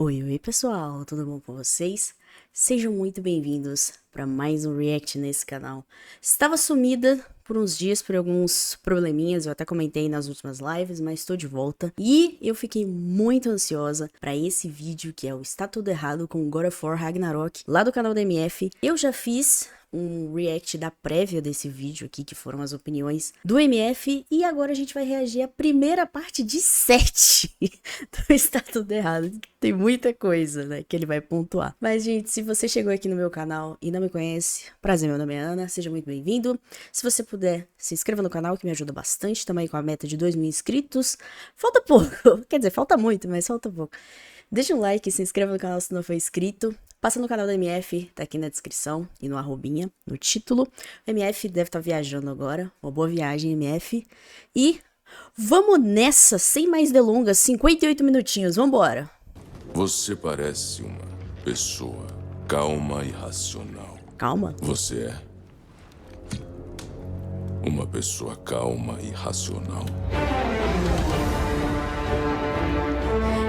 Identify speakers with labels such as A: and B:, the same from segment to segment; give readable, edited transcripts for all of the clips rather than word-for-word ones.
A: Oi, oi pessoal, tudo bom com vocês? Sejam muito bem-vindos para mais um react nesse canal. Estava sumida por uns dias por alguns probleminhas, eu até comentei nas últimas lives, mas estou de volta. E eu fiquei muito ansiosa para esse vídeo que é o Está Tudo Errado com God of War Ragnarok, lá do canal da MF. Eu já fiz um react da prévia desse vídeo aqui, que foram as opiniões do MF, e agora a gente vai reagir à primeira parte de 7 do Está Tudo Errado. Tem muita coisa, né, que ele vai pontuar. Mas, gente, se você chegou aqui no meu canal e não me conhece, prazer, meu nome é Ana, seja muito bem-vindo. Se você puder, se inscreva no canal, que me ajuda bastante, também com a meta de 2.000 inscritos. Falta pouco, quer dizer, falta muito, mas falta pouco. Deixa um like, se inscreva no canal se não for inscrito. Passa no canal da MF, tá aqui na descrição e no arrobinha, no título. O MF deve estar viajando agora. Uma boa viagem, MF. E vamos nessa, sem mais delongas, 58 minutinhos, vambora.
B: Você parece uma pessoa calma e racional.
A: Calma.
B: Você é uma pessoa calma e racional.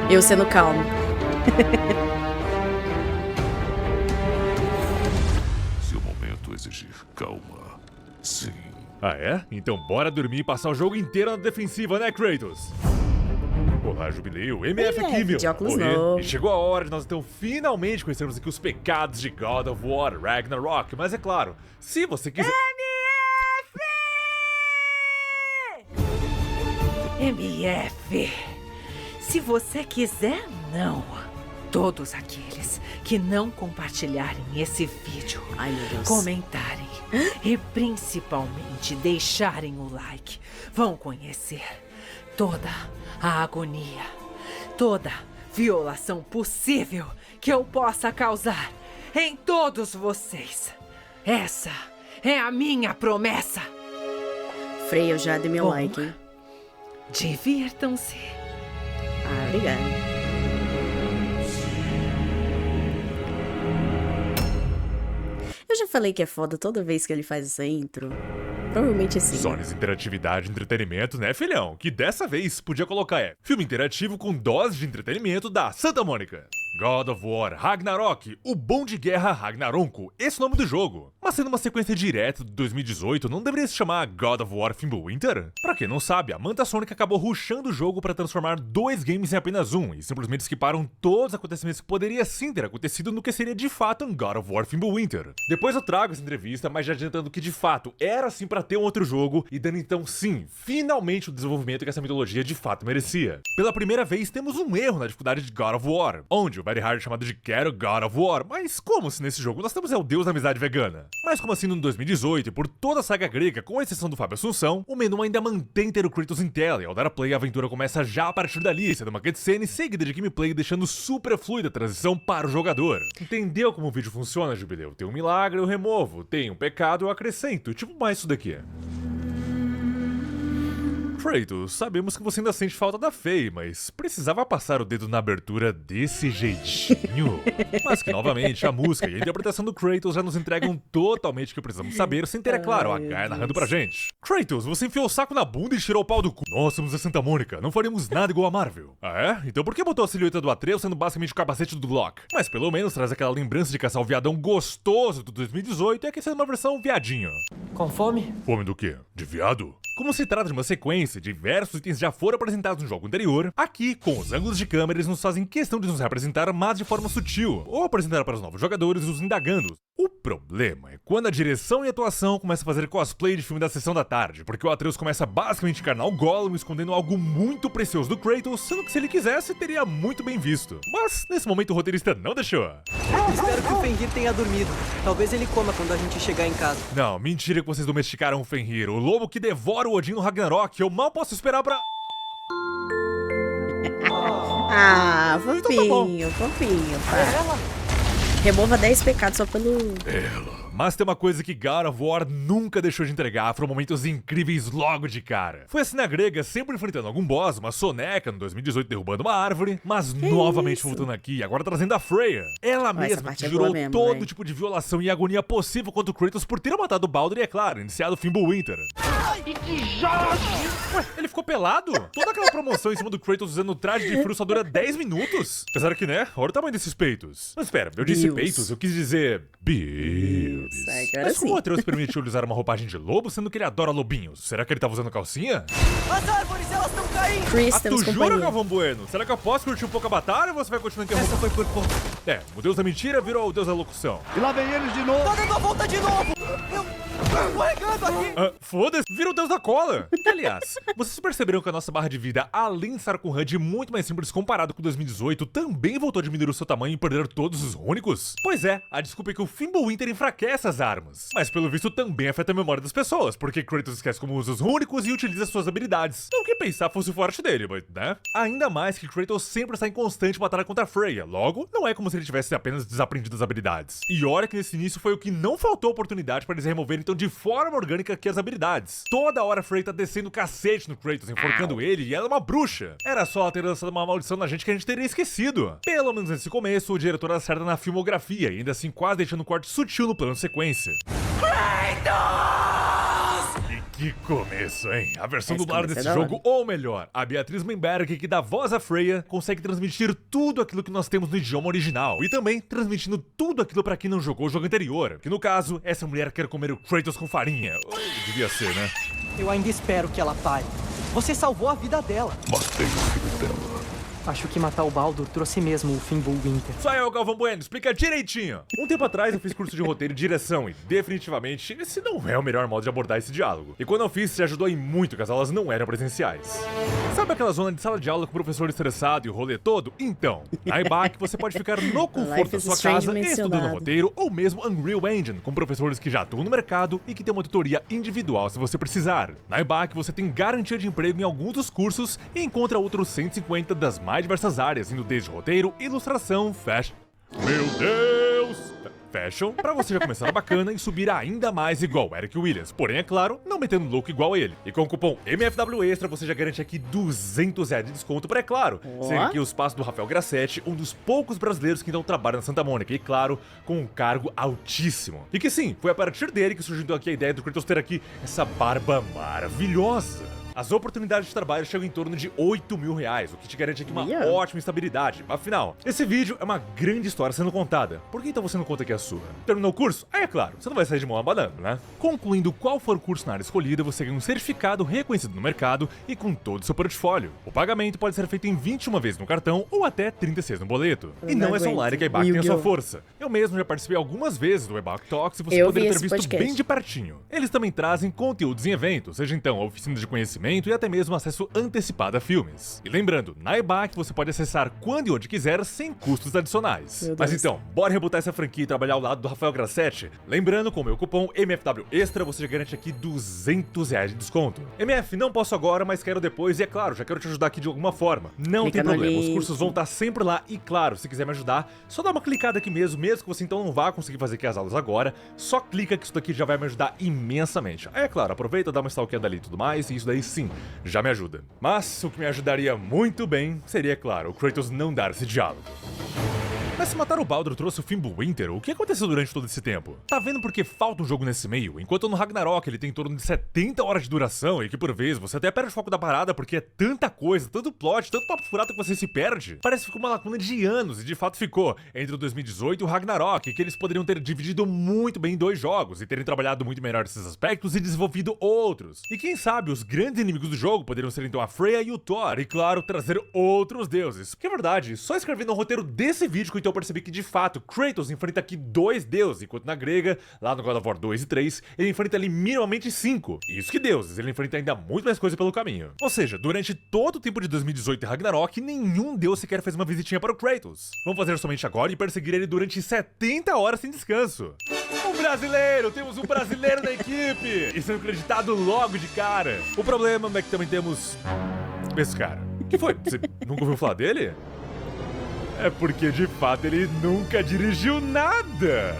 A: Eu sendo calmo.
B: Se o momento exigir calma, sim.
C: Ah, é? Então bora dormir e passar o jogo inteiro na defensiva, né, Kratos? Olá, Jubileu, MF aqui, meu.
A: de óculos
C: Oi,
A: novo.
C: E chegou a hora de nós então finalmente conhecermos aqui os pecados de God of War Ragnarok. Mas é claro, se você quiser...
D: MF, se você quiser, não. Todos aqueles que não compartilharem esse vídeo,
A: Ai, meu Deus.
D: comentarem e principalmente deixarem o like, vão conhecer toda a agonia, toda violação possível que eu possa causar em todos vocês. Essa é a minha promessa.
A: Frei, eu já dei meu
D: Bom.
A: like, hein?
D: Divirtam-se.
A: Ah, obrigada. Eu já falei que é foda toda vez que ele faz essa intro. Provavelmente assim.
C: Zones interatividade e entretenimento, né, filhão? Que dessa vez podia colocar filme interativo com dose de entretenimento da Santa Mônica. God of War Ragnarok, o bom de guerra Ragnaronco, esse é o nome do jogo. Mas sendo uma sequência direta de 2018, não deveria se chamar God of War Fimbulwinter? Pra quem não sabe, a Manta Sonic acabou rushando o jogo pra transformar 2 games em apenas um, e simplesmente esquiparam todos os acontecimentos que poderia sim ter acontecido no que seria de fato um God of War Fimbulwinter. Depois eu trago essa entrevista, mas já adiantando que de fato era sim pra ter um outro jogo, e dando então sim, finalmente o desenvolvimento que essa mitologia de fato merecia. Pela primeira vez temos um erro na dificuldade de God of War, onde o Very Hard é chamado de Quero God of War, mas como se nesse jogo nós temos o deus da amizade vegana? Mas como assim no 2018 e por toda a saga grega, com exceção do Fábio Assunção, o menu ainda mantém ter o Kratos em tela, e ao dar a play a aventura começa já a partir dali, sendo uma cutscene seguida de gameplay deixando super fluida a transição para o jogador. Entendeu como o vídeo funciona, Jubileu? Tem um milagre, eu removo, tem um pecado, eu acrescento, tipo mais isso daqui. Kratos, sabemos que você ainda sente falta da Faye, mas precisava passar o dedo na abertura desse jeitinho? Mas que, novamente, a música e a interpretação do Kratos já nos entregam totalmente o que precisamos saber, sem ter, é claro, a Gaia narrando pra gente. Kratos, você enfiou o saco na bunda e tirou o pau do cu. Nós somos a Santa Mônica, não faremos nada igual a Marvel. Ah, é? Então por que botou a silhueta do Atreus sendo basicamente o capacete do Loki? Mas pelo menos traz aquela lembrança de caçar o viadão gostoso do 2018 e aqui sendo uma versão viadinho.
E: Com fome?
C: Fome do quê? De viado? Como se trata de uma sequência, diversos itens já foram apresentados no jogo anterior, aqui, com os ângulos de câmera, eles nos fazem questão de nos representar, mas de forma sutil, ou apresentar para os novos jogadores os indagando. O problema é quando a direção e a atuação começam a fazer cosplay de filme da sessão da tarde, porque o Atreus começa basicamente a encarnar o Gollum, escondendo algo muito precioso do Kratos, sendo que se ele quisesse, teria muito bem visto. Mas, nesse momento, o roteirista não deixou.
E: Espero que o Fenrir tenha dormido. Talvez ele coma quando a gente chegar em casa.
C: Não, mentira que vocês domesticaram o Fenrir, o lobo que devora o Odin no Ragnarok. Eu mal posso esperar pra...
A: Ah,
C: Então tá bom.
A: fofinho, fofinho, pá. Remova 10 pecados só pelo...
B: Ela
C: Mas tem uma coisa que God of War nunca deixou de entregar, foram momentos incríveis logo de cara. Foi assim na grega, sempre enfrentando algum boss, uma soneca no 2018 derrubando uma árvore, mas novamente voltando aqui, agora trazendo a Freya. Ela mesma que gerou todo tipo de violação e agonia possível contra o Kratos por ter matado o Baldur e, é claro, iniciado o Fimbulwinter. Ué, ele ficou pelado? Toda aquela promoção em cima do Kratos usando o traje de frio só dura 10 minutos? Apesar que, né, olha o tamanho desses peitos. Mas espera, eu disse peitos, eu quis dizer... Bills. Mas como o Atreus permitiu ele usar uma roupagem de lobo, sendo que ele adora lobinhos? Será que ele tava usando calcinha?
E: As árvores, elas estão caindo!
C: Tu jura, Galvão Bueno? Será que eu posso curtir um pouco a batalha ou você vai continuar interrompendo?
E: Essa foi por pouco.
C: É, o deus da mentira virou o deus da locução.
F: E lá vem eles de novo.
E: Tá dando a volta de novo! Eu escorregando aqui!
C: Foda-se, vira o deus da cola. Aliás, vocês perceberam que a nossa barra de vida, além de estar com um HUD muito mais simples comparado com 2018, também voltou a diminuir o seu tamanho e perder todos os rúnicos? Pois é, a desculpa é que o Fimbulwinter enfraquece as armas. Mas pelo visto também afeta a memória das pessoas, porque Kratos esquece como usa os rúnicos e utiliza suas habilidades. Não que pensar fosse o forte dele, mas, né? Ainda mais que Kratos sempre está em constante batalha contra Freya, logo, não é como se ele tivesse apenas desaprendido as habilidades. E olha que nesse início foi o que não faltou oportunidade para eles removerem então de forma orgânica aqui as habilidades. Toda hora Freya tá descendo o cacete no Kratos, enforcando ele, e ela é uma bruxa. Era só ela ter lançado uma maldição na gente que a gente teria esquecido. Pelo menos nesse começo, o diretor acerta na filmografia, e ainda assim quase deixando um corte sutil no plano de sequência. Que começo, hein? A versão dublada desse jogo, ou melhor, a Beatriz Memberg, que dá voz a Freya, consegue transmitir tudo aquilo que nós temos no idioma original. E também transmitindo tudo aquilo pra quem não jogou o jogo anterior. Que no caso, essa mulher quer comer o Kratos com farinha. Devia ser, né?
E: Eu ainda espero que ela pare. Você salvou a vida dela.
B: Matei o filho dela.
E: Acho que matar o Baldur trouxe mesmo o Fimbulwinter.
C: Só eu, Galvão Bueno, explica direitinho. Um tempo atrás eu fiz curso de roteiro e direção e definitivamente esse não é o melhor modo de abordar esse diálogo. E quando eu fiz, se ajudou em muito que as aulas não eram presenciais. Sabe aquela zona de sala de aula com o professor estressado e o rolê todo? Então, na IBAC você pode ficar no conforto da sua casa estudando roteiro ou mesmo Unreal Engine, com professores que já atuam no mercado e que tem uma tutoria individual se você precisar. Na IBAC você tem garantia de emprego em alguns dos cursos e encontra outros 150 das mais diversas áreas, indo desde roteiro, ilustração, fashion... Meu Deus! Fashion, pra você já começar bacana e subir ainda mais igual Eric Williams. Porém, é claro, não metendo louco igual ele. E com o cupom MFW Extra, você já garante aqui R$200 de desconto para, é claro, seguir aqui os passos do Rafael Grassetti, um dos poucos brasileiros que não trabalha na Santa Mônica. E, claro, com um cargo altíssimo. E que sim, foi a partir dele que surgiu aqui a ideia do Kratos ter aqui essa barba maravilhosa. As oportunidades de trabalho chegam em torno de R$8.000, o que te garante aqui uma ótima estabilidade. Afinal, esse vídeo é uma grande história sendo contada. Por que então você não conta aqui a sua? Terminou o curso? Aí é claro, você não vai sair de mão abanando, né? Concluindo qual for o curso na área escolhida, você ganha um certificado reconhecido no mercado e com todo o seu portfólio. O pagamento pode ser feito em 21 vezes no cartão ou até 36 no boleto. E não é só online que a EBAC tem a sua força. Eu mesmo já participei algumas vezes do EBAC Talks e você poderia ter visto bem de pertinho. Eles também trazem conteúdos em eventos, seja então oficinas de conhecimento e até mesmo acesso antecipado a filmes. E lembrando, na EBAC você pode acessar quando e onde quiser sem custos adicionais. Mas então, bora rebutar essa franquia e trabalhar ao lado do Rafael Grassetti? Lembrando, com o meu cupom MFW Extra você já garante aqui R$200 de desconto. MF, não posso agora, mas quero depois e é claro, já quero te ajudar aqui de alguma forma. Não tem problema, os cursos vão estar sempre lá e claro, se quiser me ajudar, só dá uma clicada aqui mesmo que você então não vá conseguir fazer aqui as aulas agora, só clica que isso daqui já vai me ajudar imensamente. Aí é claro, aproveita, dá uma stalkeada ali e tudo mais, e isso daí sim, já me ajuda. Mas o que me ajudaria muito bem seria, claro, o Kratos não dar esse diálogo. Mas se matar o Baldur trouxe o Fimbulwinter, o que aconteceu durante todo esse tempo? Tá vendo porque falta um jogo nesse meio? Enquanto no Ragnarok ele tem em torno de 70 horas de duração e que por vezes você até perde o foco da parada porque é tanta coisa, tanto plot, tanto papo furado que você se perde. Parece que ficou uma lacuna de anos e de fato ficou entre o 2018 e o Ragnarok, que eles poderiam ter dividido muito bem em dois jogos e terem trabalhado muito melhor esses aspectos e desenvolvido outros. E quem sabe os grandes inimigos do jogo poderiam ser então a Freya e o Thor e claro, trazer outros deuses. Porque é verdade, só escrevendo o roteiro desse vídeo que então eu percebi que de fato Kratos enfrenta aqui 2 deuses, enquanto na grega, lá no God of War 2 e 3, ele enfrenta ali minimamente 5. Isso que deuses, ele enfrenta ainda muito mais coisa pelo caminho. Ou seja, durante todo o tempo de 2018 e Ragnarok, nenhum deus sequer fez uma visitinha para o Kratos. Vamos fazer somente agora e perseguir ele durante 70 horas sem descanso. Um brasileiro! Temos um brasileiro na equipe! E sendo creditado logo de cara. O problema é que também temos esse cara. O que foi? Você nunca ouviu falar dele? É porque, de fato, ele nunca dirigiu nada.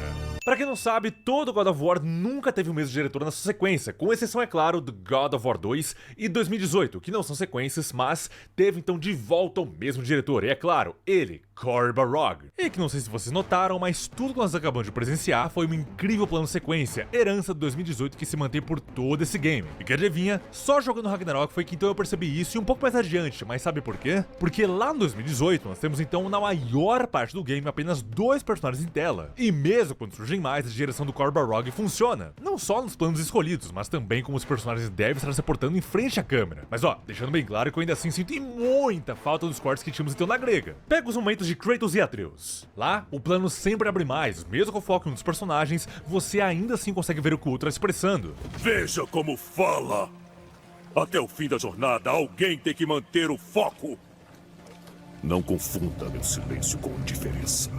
C: Pra quem não sabe, todo God of War nunca teve o mesmo diretor na sua sequência, com exceção, é claro, do God of War 2 e 2018, que não são sequências, mas teve então de volta o mesmo diretor, e é claro, ele, Cory Barlog. E que não sei se vocês notaram, mas tudo que nós acabamos de presenciar foi um incrível plano sequência, herança de 2018 que se mantém por todo esse game. E que adivinha, só jogando Ragnarok foi que então eu percebi isso e um pouco mais adiante, mas sabe por quê? Porque lá no 2018 nós temos então na maior parte do game apenas 2 personagens em tela. E mesmo quando surgem mais, a direção do Cory Barlog funciona. Não só nos planos escolhidos, mas também como os personagens devem estar se portando em frente à câmera. Mas ó, deixando bem claro que eu ainda assim sinto muita falta dos cortes que tínhamos então na grega. Pega os momentos de Kratos e Atreus. Lá, o plano sempre abre mais, mesmo com foco em um dos personagens, você ainda assim consegue ver o que o outro está expressando.
B: Veja como fala! Até o fim da jornada, alguém tem que manter o foco! Não confunda meu silêncio com indiferença.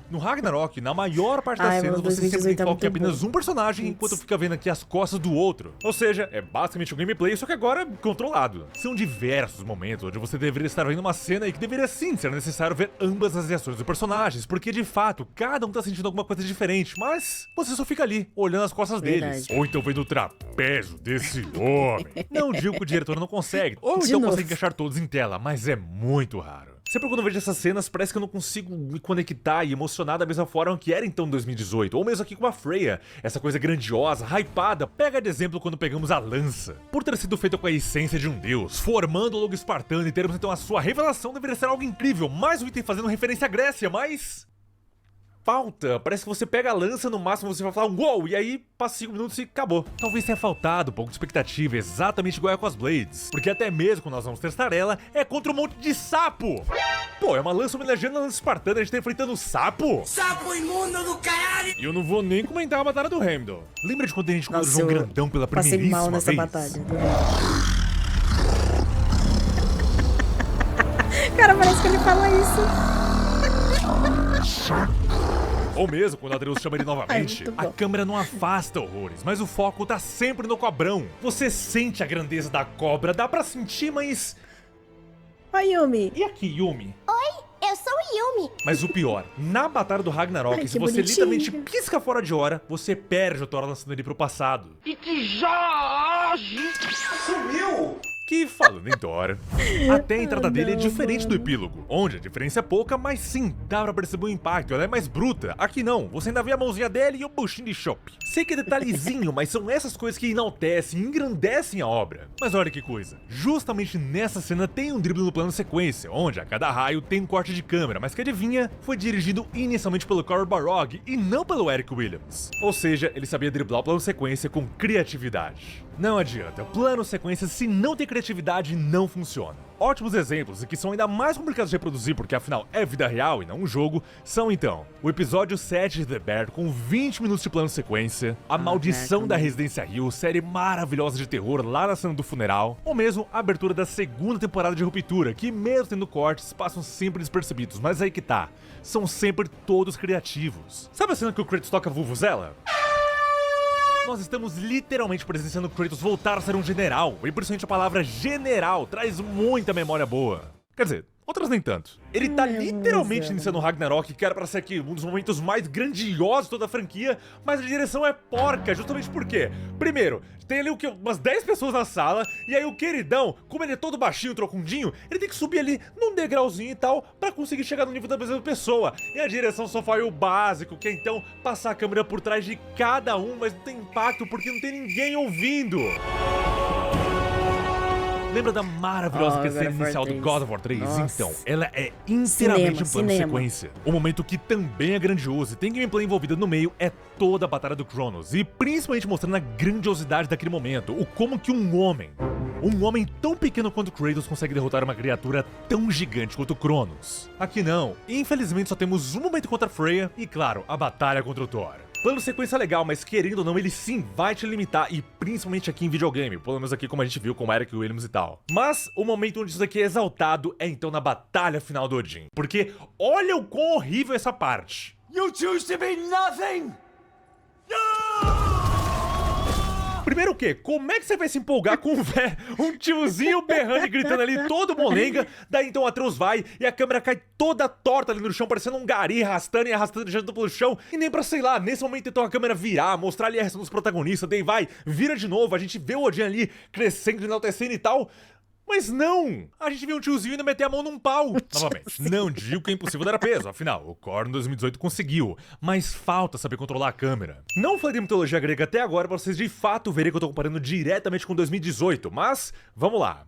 C: No Ragnarok, na maior parte das cenas, você sempre tem foco em apenas um personagem, enquanto fica vendo aqui as costas do outro. Ou seja, é basicamente um gameplay, só que agora controlado. São diversos momentos onde você deveria estar vendo uma cena e que deveria sim ser necessário ver ambas as reações dos personagens, porque de fato, cada um tá sentindo alguma coisa diferente, mas você só fica ali, olhando as costas deles. Ou então vendo o trapézio desse homem. Não digo que o diretor não consegue, ou então consegue encaixar todos em tela, mas é muito raro. Sempre quando eu vejo essas cenas, parece que eu não consigo me conectar e emocionar da mesma forma que era então em 2018. Ou mesmo aqui com a Freya, essa coisa grandiosa, hypada. Pega de exemplo quando pegamos a lança. Por ter sido feita com a essência de um deus, formando o logo espartano e termos então a sua revelação, deveria ser algo incrível. Mais um item fazendo referência à Grécia, mas... falta. Parece que você pega a lança, no máximo você vai falar um gol, e aí passa 5 minutos e acabou. Talvez tenha faltado um pouco de expectativa, exatamente igual é com as Blades. Porque até mesmo quando nós vamos testar ela, é contra um monte de sapo. Pô, é uma lança homenageando a lança espartana, a gente tá enfrentando sapo. Sapo imundo do caralho! E eu não vou nem comentar a batalha do Heimdall. Lembra de quando a gente encontrou o João Grandão pela primeiríssima
A: mal nessa
C: vez?
A: batalha. Cara, parece que ele fala isso.
C: Ou mesmo quando Atreus chama ele novamente, a câmera não afasta horrores, mas o foco tá sempre no cobrão. Você sente a grandeza da cobra, dá pra sentir, mas...
A: Oi, Yumi.
C: E aqui, Yumi?
F: Oi, eu sou Yumi.
C: Mas o pior, na batalha do Ragnarok,
A: Ai,
C: se
A: que
C: você
A: bonitinho.
C: literalmente pisca fora de hora, você perde o Thor lançando ele pro passado.
D: E que já sumiu!
C: Que, falando em Thor, até a entrada dele é diferente do epílogo, onde a diferença é pouca, mas sim, dá pra perceber o impacto, ela é mais bruta. Aqui não, você ainda vê a mãozinha dele e o buchinho de chope. Sei que é detalhezinho, mas são essas coisas que enaltecem e engrandecem a obra. Mas olha que coisa, justamente nessa cena tem um drible no plano sequência, onde a cada raio tem um corte de câmera, mas que adivinha, foi dirigido inicialmente pelo Cory Barlog e não pelo Eric Williams. Ou seja, ele sabia driblar o plano sequência com criatividade. Não adianta, plano sequência se não tem criatividade não funciona. Ótimos exemplos, e que são ainda mais complicados de reproduzir porque afinal é vida real e não um jogo, são então o episódio 7 de The Bear com 20 minutos de plano sequência, A Maldição da Residência Hill, série maravilhosa de terror lá na cena do funeral, ou mesmo a abertura da segunda temporada de Ruptura, que mesmo tendo cortes, passam sempre despercebidos, mas aí que tá, são sempre todos criativos. Sabe a cena que o Kratos toca Vuvuzela? Nós estamos literalmente presenciando Kratos voltar a ser um general, e principalmente a palavra general traz muita memória boa. Quer dizer, outras nem tanto. Ele tá literalmente iniciando o Ragnarok, que era pra ser aqui um dos momentos mais grandiosos de toda a franquia, mas a direção é porca, justamente porque, primeiro, tem ali o que? Umas 10 pessoas na sala, e aí o queridão, como ele é todo baixinho, trocundinho, ele tem que subir ali num degrauzinho e tal, pra conseguir chegar no nível da mesma pessoa. E a direção só faz o básico, que é então passar a câmera por trás de cada um, mas não tem impacto porque não tem ninguém ouvindo. Lembra da maravilhosa cena inicial do God of War 3?
A: Nossa.
C: Então, ela é inteiramente um plano
A: cinema.
C: sequência. O momento que também é grandioso e tem gameplay envolvida no meio é toda a batalha do Cronos, e principalmente mostrando a grandiosidade daquele momento, o como que um homem tão pequeno quanto Kratos consegue derrotar uma criatura tão gigante quanto Cronos. Aqui não, infelizmente só temos um momento contra Freya e, claro, a batalha contra o Thor. Plano sequência legal, mas querendo ou não, ele sim vai te limitar, e principalmente aqui em videogame, pelo menos aqui como a gente viu com Eric Williams e tal. Mas o momento onde isso aqui é exaltado é então na batalha final do Odin, porque olha o quão horrível é essa parte. Primeiro o quê? Como é que você vai se empolgar com um tiozinho berrando e gritando ali, todo molenga, daí então o Atreus vai e a câmera cai toda torta ali no chão, parecendo um gari arrastando e arrastando diante pelo chão, e nem pra, sei lá, nesse momento então a câmera virar, mostrar ali a reação dos protagonistas, daí vai, vira de novo, a gente vê o Odin ali crescendo, enaltecendo e tal. Mas não! A gente viu um tiozinho ainda meter a mão num pau. Novamente, não digo que é impossível dar peso, afinal, o Korn em 2018 conseguiu, mas falta saber controlar a câmera. Não falei de mitologia grega até agora pra vocês de fato verem que eu tô comparando diretamente com 2018, mas vamos lá.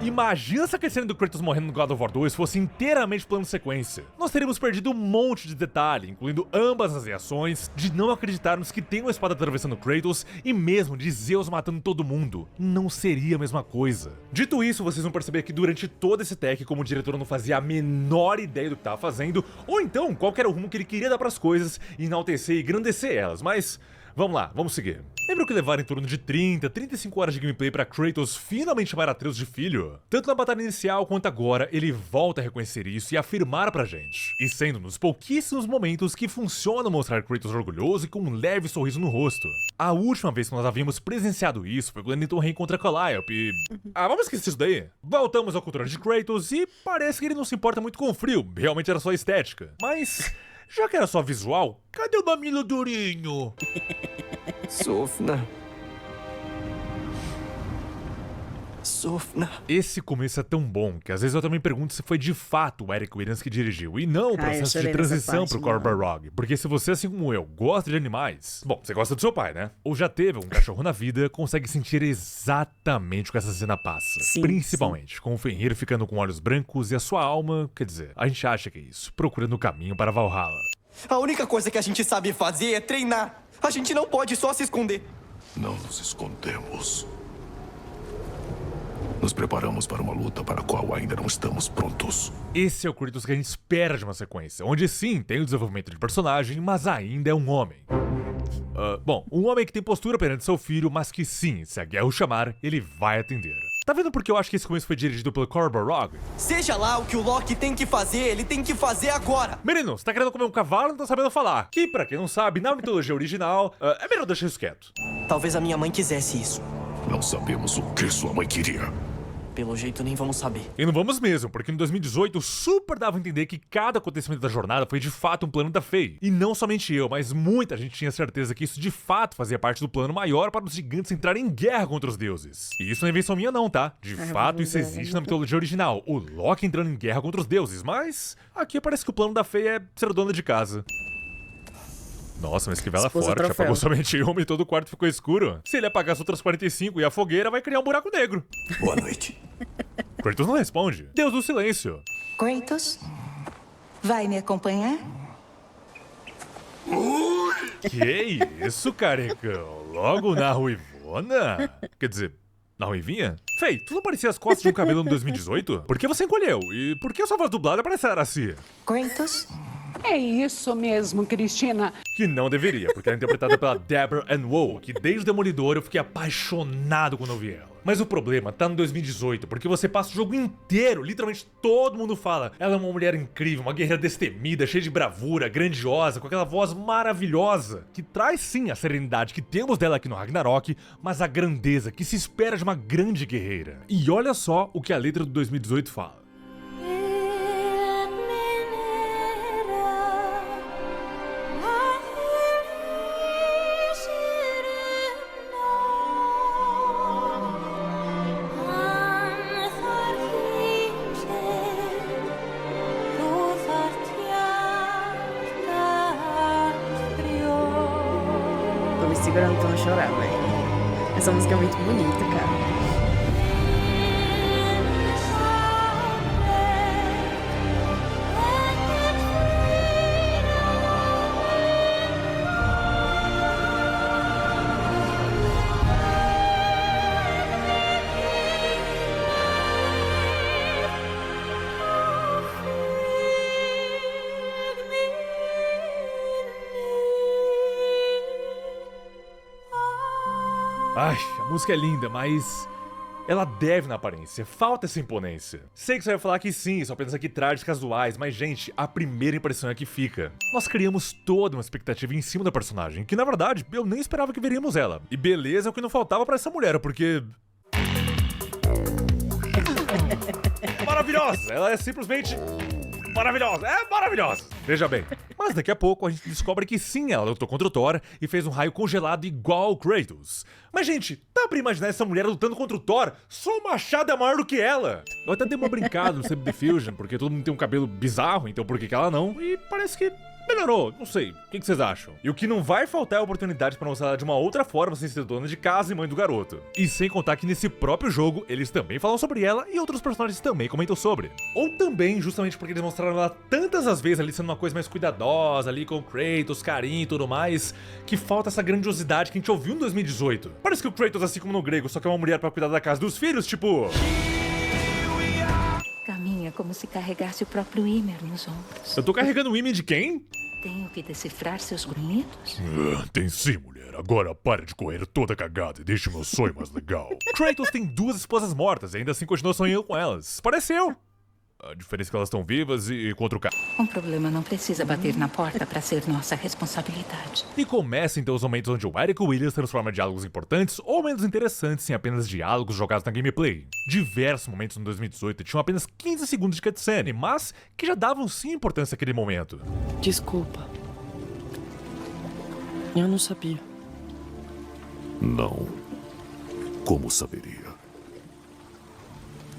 C: Imagina se aquele cena do Kratos morrendo no God of War 2 fosse inteiramente plano sequência. Nós teríamos perdido um monte de detalhe, incluindo ambas as reações, de não acreditarmos que tem uma espada atravessando Kratos e mesmo de Zeus matando todo mundo. Não seria a mesma coisa. Dito isso, vocês vão perceber que durante todo esse tech, como o diretor não fazia a menor ideia do que estava fazendo, ou então qual era o rumo que ele queria dar pras coisas, enaltecer e engrandecer elas, mas... vamos lá, vamos seguir. Lembra que levaram em torno de 35 horas de gameplay pra Kratos finalmente chamar Atreus de filho? Tanto na batalha inicial quanto agora, ele volta a reconhecer isso e afirmar pra gente. E sendo nos pouquíssimos momentos que funciona mostrar Kratos orgulhoso e com um leve sorriso no rosto. A última vez que nós havíamos presenciado isso foi quando ele então reencontra Calliope e... vamos esquecer isso daí. Voltamos ao cultura de Kratos e parece que ele não se importa muito com o frio, realmente era só estética. Mas... já que era só visual, cadê o mamilo durinho?
E: Sofna.
C: Esse começo é tão bom que às vezes eu também pergunto se foi de fato o Eric Williams que dirigiu e não o processo de transição pro Corbin Rogue. Porque se você, assim como eu, gosta de animais, bom, você gosta do seu pai, né? Ou já teve um cachorro na vida, consegue sentir exatamente o que essa cena passa.
A: Sim,
C: principalmente com o Fenrir ficando com olhos brancos e a sua alma, quer dizer, a gente acha que é isso, procurando o caminho para Valhalla.
G: A única coisa que a gente sabe fazer é treinar. A gente não pode só se esconder.
B: Não nos escondemos. Nos preparamos para uma luta para a qual ainda não estamos prontos.
C: Esse é o Kratos que a gente espera de uma sequência, onde sim, tem o desenvolvimento de personagem, mas ainda é um homem. Bom, um homem que tem postura perante seu filho, mas que sim, se a guerra o chamar, ele vai atender. Tá vendo porque eu acho que esse começo foi dirigido pelo Corbin Rogue?
G: Seja lá o que o Loki tem que fazer, ele tem que fazer agora.
C: Menino, você tá querendo comer um cavalo e não tá sabendo falar. Que, pra quem não sabe, na mitologia original, é melhor deixar isso quieto.
G: Talvez a minha mãe quisesse isso.
B: Não sabemos o que sua mãe queria.
G: Pelo jeito nem vamos saber.
C: E não vamos mesmo, porque em 2018 super dava a entender que cada acontecimento da jornada foi de fato um plano da Faye. E não somente eu, mas muita gente tinha certeza que isso de fato fazia parte do plano maior para os gigantes entrarem em guerra contra os deuses. E isso não é invenção minha não, tá? De fato isso existe na mitologia original, o Loki entrando em guerra contra os deuses, mas aqui parece que o plano da Faye é ser dona de casa. Nossa, mas que vela
A: Esposa
C: forte,
A: troféu.
C: apagou somente uma e todo o quarto ficou escuro. Se ele apagar as outras 45 e a fogueira, vai criar um buraco negro.
B: Boa noite.
C: Kratos não responde. Deus do silêncio.
H: Kratos, vai me acompanhar?
C: Que isso, carecão? Logo na ruivona? Quer dizer, na ruivinha? Fei, tu não parecia as costas de um cabelo no 2018? Por que você encolheu? E por que a sua voz dublada parece a Araci?
H: Kratos,
I: É isso mesmo, Cristina.
C: Que não deveria, porque ela é interpretada pela Deborah Ann Woll, que desde o Demolidor eu fiquei apaixonado quando eu vi ela. Mas o problema tá no 2018, porque você passa o jogo inteiro, literalmente todo mundo fala. Ela é uma mulher incrível, uma guerreira destemida, cheia de bravura, grandiosa, com aquela voz maravilhosa, que traz sim a serenidade que temos dela aqui no Ragnarok, mas a grandeza que se espera de uma grande guerreira. E olha só o que a letra do 2018 fala.
A: Tô me segurando pra não chorar, velho. Essa música é muito bonita, cara.
C: Ai, a música é linda, mas Ela deve na aparência, falta essa imponência. Sei que você vai falar que sim, só apenas aqui trajes casuais, mas gente, a primeira impressão é que fica. Nós criamos toda uma expectativa em cima da personagem, que na verdade eu nem esperava que veríamos ela. E beleza é o que não faltava pra essa mulher, porque... é maravilhosa, ela é simplesmente... maravilhosa, é maravilhosa. Veja bem. Mas daqui a pouco a gente descobre que sim, ela lutou contra o Thor e fez um raio congelado igual ao Kratos. Mas gente, dá pra imaginar essa mulher lutando contra o Thor? Só o machado é maior do que ela. Eu até dei uma brincada no Saber the Fusion, porque todo mundo tem um cabelo bizarro, então por que ela não? E parece que... melhorou, não sei. O que vocês acham? E o que não vai faltar é a oportunidade pra mostrar ela de uma outra forma sem ser dona de casa e mãe do garoto. E sem contar que nesse próprio jogo, eles também falam sobre ela e outros personagens também comentam sobre. Ou também, justamente porque eles mostraram ela tantas as vezes ali sendo uma coisa mais cuidadosa, ali com o Kratos, carinho e tudo mais, que falta essa grandiosidade que a gente ouviu em 2018. Parece que o Kratos, assim como no grego, só quer uma mulher pra cuidar da casa dos filhos, tipo...
H: Caminha como se carregasse o próprio Ymir nos ombros.
C: Eu tô carregando o Ymir de quem?
H: Tenho que decifrar seus grunhidos?
B: Tem sim, mulher. Agora para de correr toda cagada e deixe meu sonho mais legal.
C: Kratos tem 2 esposas mortas e ainda assim continua sonhando com elas. Pareceu. A diferença é que elas estão vivas e contra o cara.
H: Um problema não precisa bater na porta para ser nossa responsabilidade.
C: E começa então os momentos onde o Eric Williams transforma diálogos importantes ou menos interessantes em apenas diálogos jogados na gameplay. Diversos momentos no 2018 tinham apenas 15 segundos de cutscene, mas que já davam sim importância àquele momento.
J: Desculpa. Eu não sabia.
B: Não. Como saberia?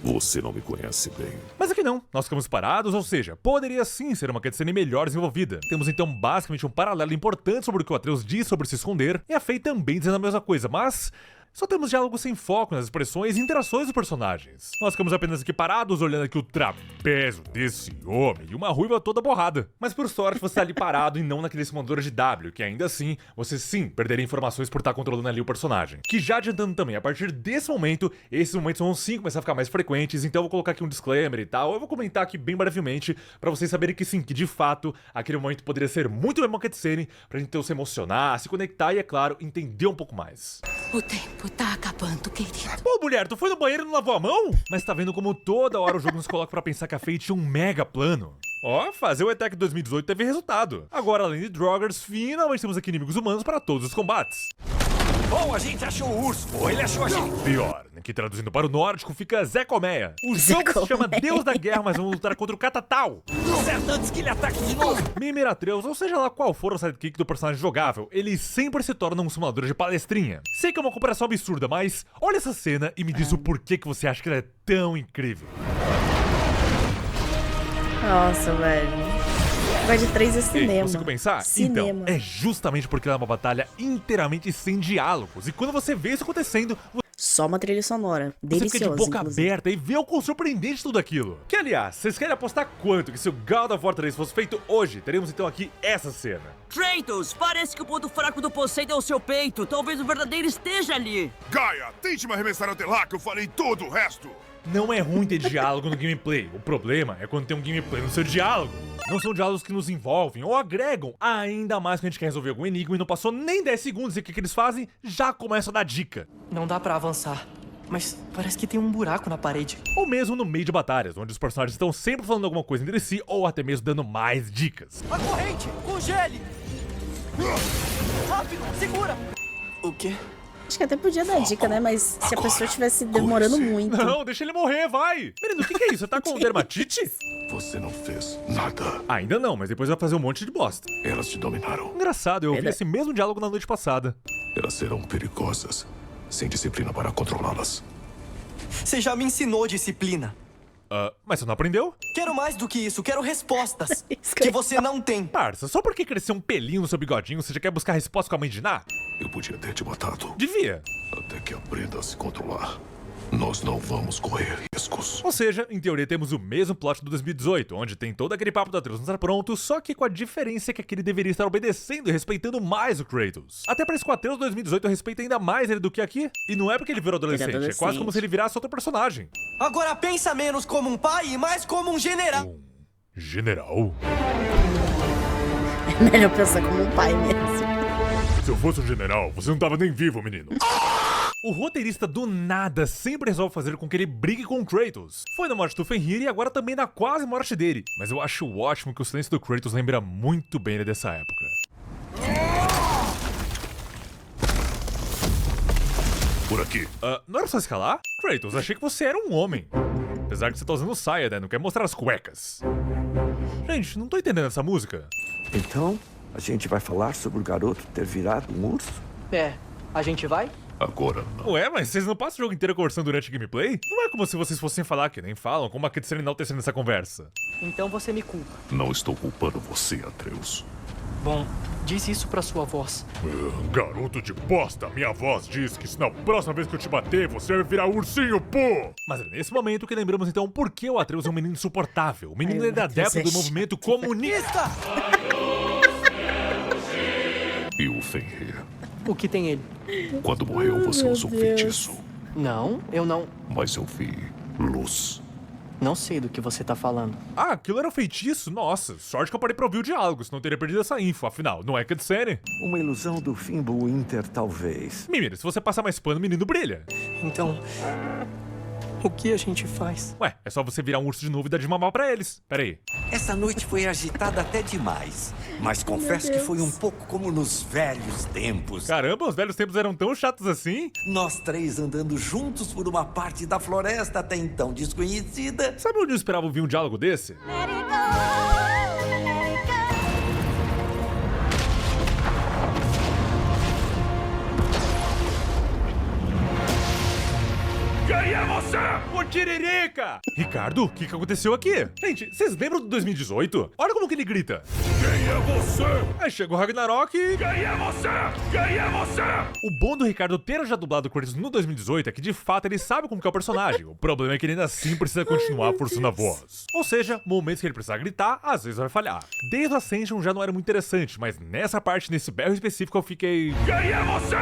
B: Você não me conhece bem.
C: Mas aqui não, nós ficamos parados, ou seja, poderia sim ser uma cutscene melhor desenvolvida. Temos então basicamente um paralelo importante sobre o que o Atreus diz sobre se esconder, e a Faye também dizendo a mesma coisa, mas... só temos diálogos sem foco nas expressões e interações dos personagens. Nós ficamos apenas aqui parados olhando aqui o trapézio desse homem e uma ruiva toda borrada. Mas por sorte você tá ali parado e não naquele simulador de W, que ainda assim, você sim perderia informações por estar controlando ali o personagem. Que já adiantando também, a partir desse momento, esses momentos vão sim começar a ficar mais frequentes, então eu vou colocar aqui um disclaimer e tal, eu vou comentar aqui bem brevemente, pra vocês saberem que sim, que de fato, aquele momento poderia ser muito bem uma cutscene, pra gente então se emocionar, se conectar e, é claro, entender um pouco mais.
H: O tempo tá acabando, querido.
C: Pô, mulher, tu foi no banheiro e não lavou a mão? Mas tá vendo como toda hora o jogo nos coloca pra pensar que a Faye tinha um mega plano. Ó, fazer o Attack 2018 teve resultado. Agora, além de Draugrs, finalmente temos aqui inimigos humanos para todos os combates.
D: Bom, a gente achou o urso, ou ele achou a gente.
C: Pior, que traduzindo para o nórdico fica Zé Colmeia. O jogo se chama Deus da Guerra, mas vamos lutar contra o Catatal.
D: Certo, antes que ele ataque de novo.
C: Mimir Atreus, ou seja lá qual for o sidekick do personagem jogável, ele sempre se torna um simulador de palestrinha. Sei que é uma comparação absurda, mas olha essa cena e me diz o porquê que você acha que ela é tão incrível.
A: Nossa, velho. Vai de 3 é cinema.
C: Ei, consigo pensar?
A: Cinema.
C: Então, é justamente porque ela é uma batalha inteiramente sem diálogos. E quando você vê isso acontecendo,
A: só uma trilha sonora.
C: você
A: Deliciosa,
C: fica de boca
A: inclusive.
C: aberta e vê o quão surpreendente tudo aquilo. Que, aliás, vocês querem apostar quanto que se o God of War 3 fosse feito hoje, teríamos então aqui essa cena.
K: Kratos, parece que o ponto fraco do Poseidon é o seu peito. Talvez o verdadeiro esteja ali.
B: Gaia, tente me arremessar até lá que eu falei todo o resto.
C: Não é ruim ter diálogo no gameplay. O problema é quando tem um gameplay no seu diálogo. Não são diálogos que nos envolvem ou agregam, ainda mais quando a gente quer resolver algum enigma e não passou nem 10 segundos e o que eles fazem já começa a dar dica.
E: Não dá pra avançar, mas parece que tem um buraco na parede.
C: Ou mesmo no meio de batalhas, onde os personagens estão sempre falando alguma coisa entre si ou até mesmo dando mais dicas.
E: A corrente! Congele! Rápido, segura! O quê?
A: Acho que até podia dar dica, né? Mas se a pessoa estivesse demorando muito.
C: Não, deixa ele morrer, vai! Menino, o que é isso? Você tá com dermatite?
B: Você não fez nada.
C: Ainda não, mas depois vai fazer um monte de bosta.
B: Elas te dominaram.
C: Engraçado, eu ouvi esse mesmo diálogo na noite passada.
B: Elas serão perigosas, sem disciplina para controlá-las.
E: Você já me ensinou disciplina.
C: Mas você não aprendeu?
E: Quero mais do que isso, quero respostas que você não tem.
C: Parça, só porque cresceu um pelinho no seu bigodinho, você já quer buscar resposta com a mãe de Ná?
B: Eu podia ter te matado.
C: Devia.
B: Até que aprenda a se controlar. Nós não vamos correr riscos.
C: Ou seja, em teoria temos o mesmo plot do 2018, onde tem todo aquele papo do Atreus não estar pronto, só que com a diferença que aquele deveria estar obedecendo e respeitando mais o Kratos. Até parece que o Atreus 2018 respeita ainda mais ele do que aqui. E não é porque ele virou adolescente, é quase como se ele virasse outro personagem.
E: Agora pensa menos como um pai e mais como um general.
C: Um general?
A: É melhor pensar como um pai mesmo.
B: Se eu fosse um general, você não tava nem vivo, menino.
C: O roteirista do nada sempre resolve fazer com que ele brigue com o Kratos. Foi na morte do Fenrir e agora também na quase morte dele. Mas eu acho ótimo que o silêncio do Kratos lembra muito bem ele dessa época.
B: Por aqui.
C: Não era só escalar? Kratos, achei que você era um homem. Apesar que você tá usando saia, né? Não quer mostrar as cuecas. Gente, não tô entendendo essa música.
J: Então, a gente vai falar sobre o garoto ter virado um urso?
E: É, a gente vai?
B: Agora não.
C: Ué, mas vocês não passam o jogo inteiro conversando durante a gameplay? Não é como se vocês fossem falar que nem falam, como a Kitsune enaltecendo essa conversa.
E: Então você me culpa.
B: Não estou culpando você, Atreus.
E: Bom, diz isso pra sua voz.
C: Garoto de bosta, minha voz diz que se na próxima vez que eu te bater, você vai virar ursinho, pô! Mas é nesse momento que lembramos então por que o Atreus é um menino insuportável. O menino é adepto do movimento comunista.
B: E o Fenrir?
E: O que tem ele?
B: Quando morreu, você usou um feitiço.
E: Não, eu não...
B: Mas eu vi luz.
E: Não sei do que você tá falando.
C: Ah, aquilo era um feitiço? Nossa, sorte que eu parei pra ouvir o diálogo, senão eu teria perdido essa info. Afinal, não é cutscene.
J: Uma ilusão do Fimbul Inter, talvez.
C: Mimir, se você passar mais pano, o menino brilha.
E: Então... o que a gente faz?
C: Ué, é só você virar um urso de novo e dar de mamar pra eles. Pera aí.
D: Essa noite foi agitada até demais. Mas confesso que foi um pouco como nos velhos tempos.
C: Caramba, os velhos tempos eram tão chatos assim?
D: Nós três andando juntos por uma parte da floresta até então desconhecida.
C: Sabe onde eu esperava ouvir um diálogo desse?
B: Quem é você?
C: Ô Tiririca! Ricardo, o que aconteceu aqui? Gente, vocês lembram do 2018? Olha como que ele grita.
B: Quem é você?
C: Aí chega o Ragnarok e...
B: Quem é você? Quem é você?
C: O bom do Ricardo ter já dublado o Kratos no 2018 é que de fato ele sabe como que é o personagem. O problema é que ele ainda assim precisa continuar forçando a voz. Ou seja, momentos que ele precisa gritar, às vezes vai falhar. Desde o Ascension já não era muito interessante, mas nessa parte, nesse berro específico, eu fiquei...
B: Quem é você?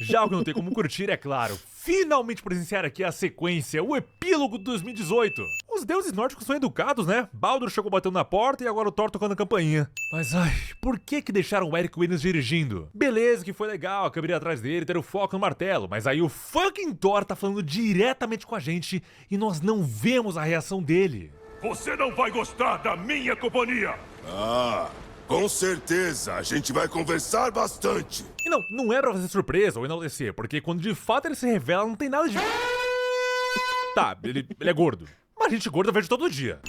C: Já o que não tem como curtir, é claro, finalmente presenciar aqui a sequência, o epílogo de 2018. Os deuses nórdicos são educados, né? Baldur chegou batendo na porta e agora o Thor tocando a campainha. Mas ai, por que deixaram o Eric Williams dirigindo? Beleza que foi legal a câmera atrás dele ter o foco no martelo, mas aí o fucking Thor tá falando diretamente com a gente e nós não vemos a reação dele.
B: Você não vai gostar da minha companhia.
L: Com certeza, a gente vai conversar bastante.
C: E não é pra fazer surpresa ou enaltecer, porque quando de fato ele se revela, não tem nada de... Tá, ele é gordo. Mas gente gorda eu vejo todo dia.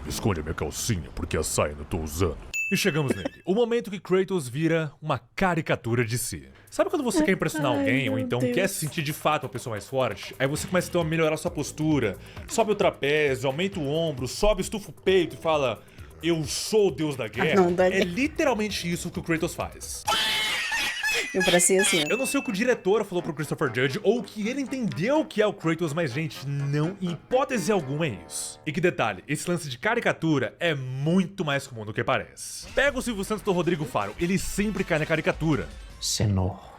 B: Esconde a minha calcinha, porque a saia não tô usando.
C: E chegamos nele. O momento que Kratos vira uma caricatura de si. Sabe quando você quer impressionar alguém, ou então quer se sentir de fato uma pessoa mais forte? Aí você começa então a melhorar sua postura, sobe o trapézio, aumenta o ombro, sobe, estufa o peito e fala... Eu sou o deus da guerra. É literalmente isso que o Kratos faz.
A: Eu parecia assim.
C: Eu não sei o que o diretor falou pro Christopher Judge ou o que ele entendeu que é o Kratos, mas gente, não, em hipótese alguma é isso. E que detalhe, esse lance de caricatura é muito mais comum do que parece. Pega o Silvio Santos do Rodrigo Faro, ele sempre cai na caricatura.
E: Senhor.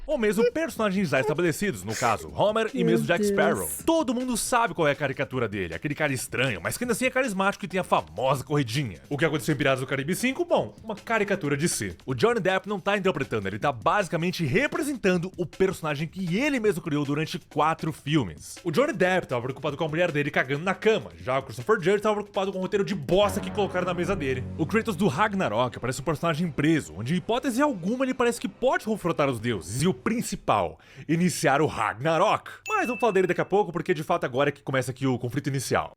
C: Ou mesmo personagens já estabelecidos, no caso, Homer e mesmo Jack Sparrow. Todo mundo sabe qual é a caricatura dele, aquele cara estranho, mas que ainda assim é carismático e tem a famosa corridinha. O que aconteceu em Piratas do Caribe 5? Bom, uma caricatura de si. O Johnny Depp não tá interpretando, ele tá basicamente representando o personagem que ele mesmo criou durante 4 filmes. O Johnny Depp tava preocupado com a mulher dele cagando na cama, já o Christopher Judge tava preocupado com o roteiro de bosta que colocaram na mesa dele. O Kratos do Ragnarok parece um personagem preso, onde em hipótese alguma ele parece que pode confrontar os deuses, e o principal, iniciar o Ragnarok. Mas vamos falar dele daqui a pouco, porque de fato agora é que começa aqui o conflito inicial.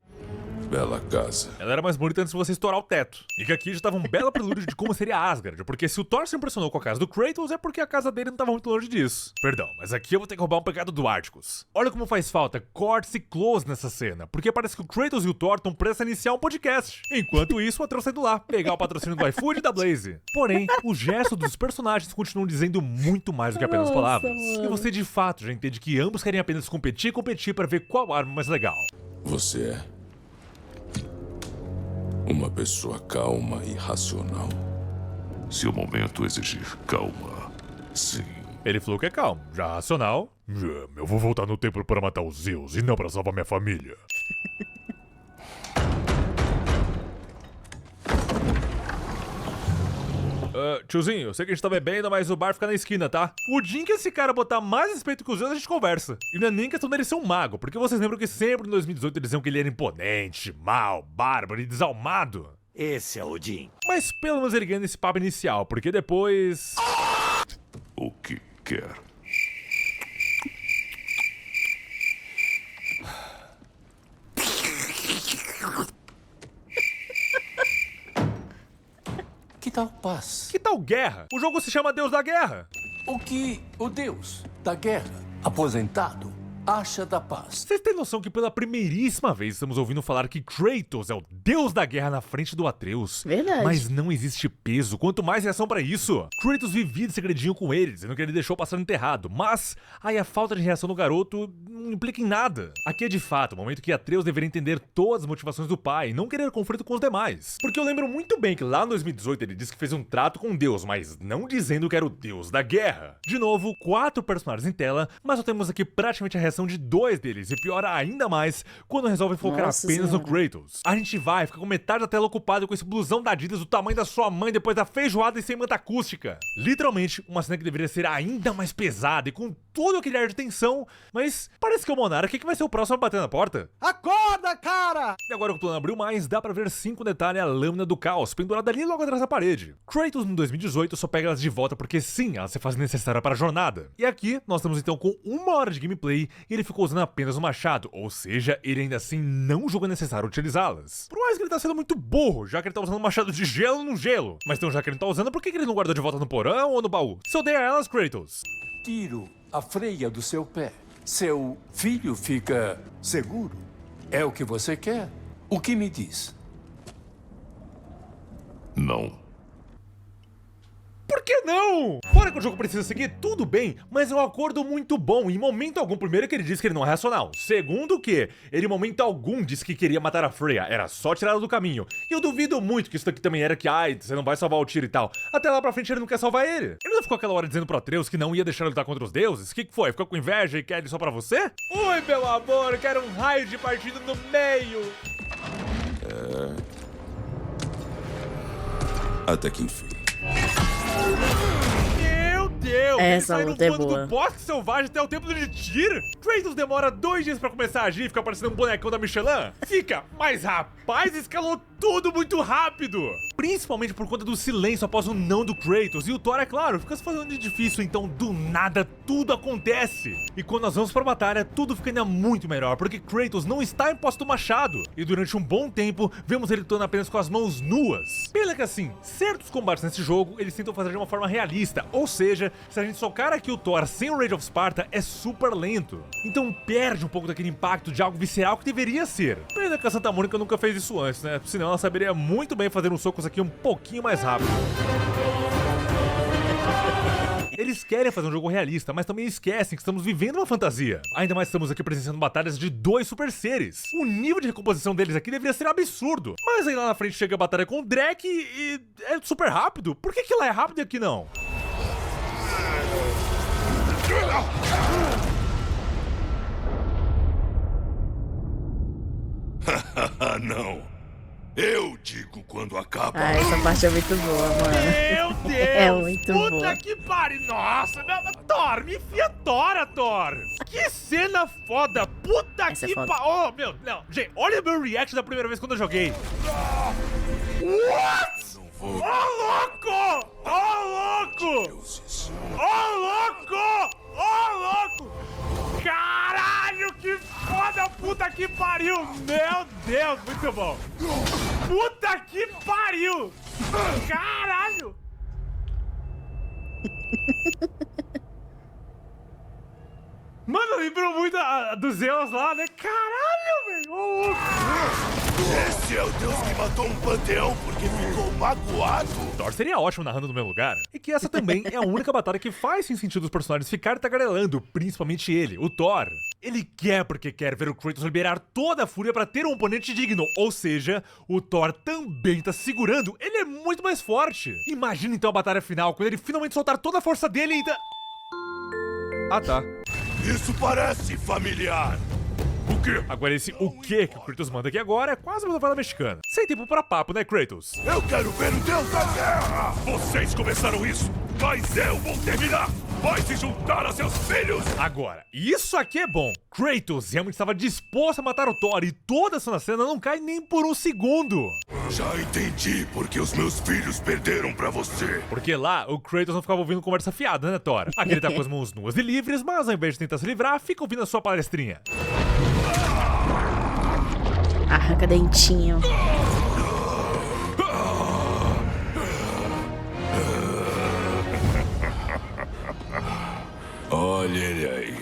L: Bela casa.
C: Ela era mais bonita antes de você estourar o teto. E que aqui já tava um belo prelúdio de como seria Asgard, porque se o Thor se impressionou com a casa do Kratos, é porque a casa dele não tava muito longe disso. Perdão, mas aqui eu vou ter que roubar um pecado do Árticos. Olha como faz falta cortes e close nessa cena, porque parece que o Kratos e o Thor estão prestes a iniciar um podcast. Enquanto isso, o Atreus sai do lá, pegar o patrocínio do iFood e da Blaze. Porém, o gesto dos personagens continuam dizendo muito mais do que apenas palavras. E você de fato já entende que ambos querem apenas competir para ver qual arma mais legal.
L: Você é uma pessoa calma e racional.
B: Se o momento exigir calma, sim.
C: Ele falou que é calmo, já racional.
B: Eu vou voltar no templo para matar os Zeus e não para salvar minha família.
C: Tiozinho, eu sei que a gente tá bebendo, mas o bar fica na esquina, tá? O dia que esse cara botar mais respeito com os outros, a gente conversa. E não é nem questão dele ser um mago, porque vocês lembram que sempre em 2018 eles diziam que ele era imponente, mau, bárbaro e desalmado.
D: Esse é o Jin.
C: Mas pelo menos ele ganha nesse papo inicial, porque depois...
B: O que quer?
M: Que tal paz?
C: Que tal guerra? O jogo se chama Deus da Guerra.
M: O que o Deus da Guerra, aposentado, acha da paz?
C: Vocês têm noção que pela primeiríssima vez estamos ouvindo falar que Kratos é o Deus da Guerra na frente do Atreus?
A: Verdade.
C: Mas não existe peso, quanto mais reação pra isso. Kratos vivia de segredinho com ele, dizendo que ele deixou passar enterrado, mas aí a falta de reação do garoto não implica em nada. Aqui é de fato o momento que Atreus deveria entender todas as motivações do pai e não querer conflito com os demais. Porque eu lembro muito bem que lá em 2018 ele disse que fez um trato com Deus, mas não dizendo que era o Deus da Guerra. De novo, 4 personagens em tela, mas só temos aqui praticamente a reação de 2 deles, e piora ainda mais quando resolvem focar apenas no Kratos. A gente vai ficar com metade da tela ocupada com esse blusão da Adidas do tamanho da sua mãe depois da feijoada e sem manta acústica. Literalmente, uma cena que deveria ser ainda mais pesada e com todo aquele ar de tensão, mas parece que é o Monarca que vai ser o próximo a bater na porta.
E: Acorda, cara!
C: E agora que o plano abriu mais, dá pra ver 5 detalhes a lâmina do caos pendurada ali logo atrás da parede. Kratos no 2018 só pega elas de volta porque sim, elas se fazem necessárias para a jornada. E aqui nós estamos então com 1 hora de gameplay e ele ficou usando apenas o machado, ou seja, ele ainda assim não julga necessário utilizá-las. Por mais que ele tá sendo muito burro, já que ele tá usando um machado de gelo no gelo. Mas então já que ele não tá usando, por que ele não guardou de volta no porão ou no baú? Você odeia elas, Kratos?
M: Tiro a freia do seu pé. Seu filho fica seguro. É o que você quer? O que me diz?
B: Não.
C: Por que não? Fora que o jogo precisa seguir, tudo bem, mas é um acordo muito bom. Em momento algum, primeiro que ele disse que ele não é racional. Segundo que ele em momento algum disse que queria matar a Freya, era só tirá-la do caminho. E eu duvido muito que isso daqui também era que, ai, você não vai salvar o Tyr e tal. Até lá pra frente ele não quer salvar ele. Ele não ficou aquela hora dizendo pro Atreus que não ia deixar ele lutar contra os deuses? O que foi? Ficou com inveja e quer ele só pra você? Ui, meu amor, eu quero um raio de partido no meio.
L: Até que enfim.
C: Meu Deus!
A: Essa
C: ele
A: luta é
C: sai no
A: boa.
C: do bosque selvagem até o templo de Tyr? Kratos demora 2 dias pra começar a agir e fica parecendo um bonecão da Michelin? Fica, mas rapaz, escalou tudo muito rápido! Principalmente por conta do silêncio após o não do Kratos. E o Thor, é claro, fica se fazendo de difícil, então do nada tudo acontece. E quando nós vamos pra batalha, tudo fica ainda muito melhor, porque Kratos não está em posse do machado. E durante um bom tempo, vemos ele lutando apenas com as mãos nuas. Pena que assim, certos combates nesse jogo, eles tentam fazer de uma forma realista. Ou seja, se a gente socar aqui o Thor sem o Rage of Sparta, é super lento. Então perde um pouco daquele impacto de algo visceral que deveria ser. Pena que a Santa Mônica nunca fez isso antes, né? Senão ela saberia muito bem fazer uns socos aqui um pouquinho mais rápido. Eles querem fazer um jogo realista, mas também esquecem que estamos vivendo uma fantasia. Ainda mais estamos aqui presenciando batalhas de 2 super seres. O nível de recomposição deles aqui deveria ser absurdo. Mas aí lá na frente chega a batalha com o Drek e é super rápido. Por que lá é rápido e aqui não?
L: Não. Eu digo quando acaba.
A: Ah, essa parte é muito boa, mano.
C: Meu Deus!
A: É muito
C: Puta
A: boa.
C: que pariu! Nossa, Thor, me enfia Tora, Thor! Que cena foda! Puta
A: Essa é
C: que
A: foda.
C: pariu! Oh, meu, não, gente, olha o meu react da primeira vez quando eu joguei. What? Ô, louco! Ô, louco! Ô, louco! Ô, louco! Caralho, que foda! Puta que pariu! Meu Deus, muito bom! Puta que pariu! Caralho! Mano, lembrou muito dos Zeus lá, né? Caralho, velho! Ô, louco!
L: Esse é o deus que matou um panteão porque ficou magoado.
C: Thor seria ótimo narrando no meu lugar. E que essa também é a única batalha que faz sentido os personagens ficarem tagarelando, principalmente ele, o Thor. Ele quer porque quer ver o Kratos liberar toda a fúria pra ter um oponente digno, ou seja, o Thor também tá segurando, ele é muito mais forte. Imagina então a batalha final, quando ele finalmente soltar toda a força dele e Ah tá.
L: Isso parece familiar. O
B: quê?
C: Agora esse o quê que o Kratos manda aqui agora é quase uma novela mexicana. Sem tempo pra papo, né, Kratos?
B: Eu quero ver o Deus da Guerra! Vocês começaram isso, mas eu vou terminar! Vai se juntar a seus filhos!
C: Agora, isso aqui é bom. Kratos realmente estava disposto a matar o Thor e toda essa cena não cai nem por um segundo.
B: Já entendi porque os meus filhos perderam pra você.
C: Porque lá, o Kratos não ficava ouvindo conversa fiada, né, Thor? Aqui ele tá com as mãos nuas e livres, mas ao invés de tentar se livrar, fica ouvindo a sua palestrinha.
A: Arranca dentinho.
B: Olha ele aí.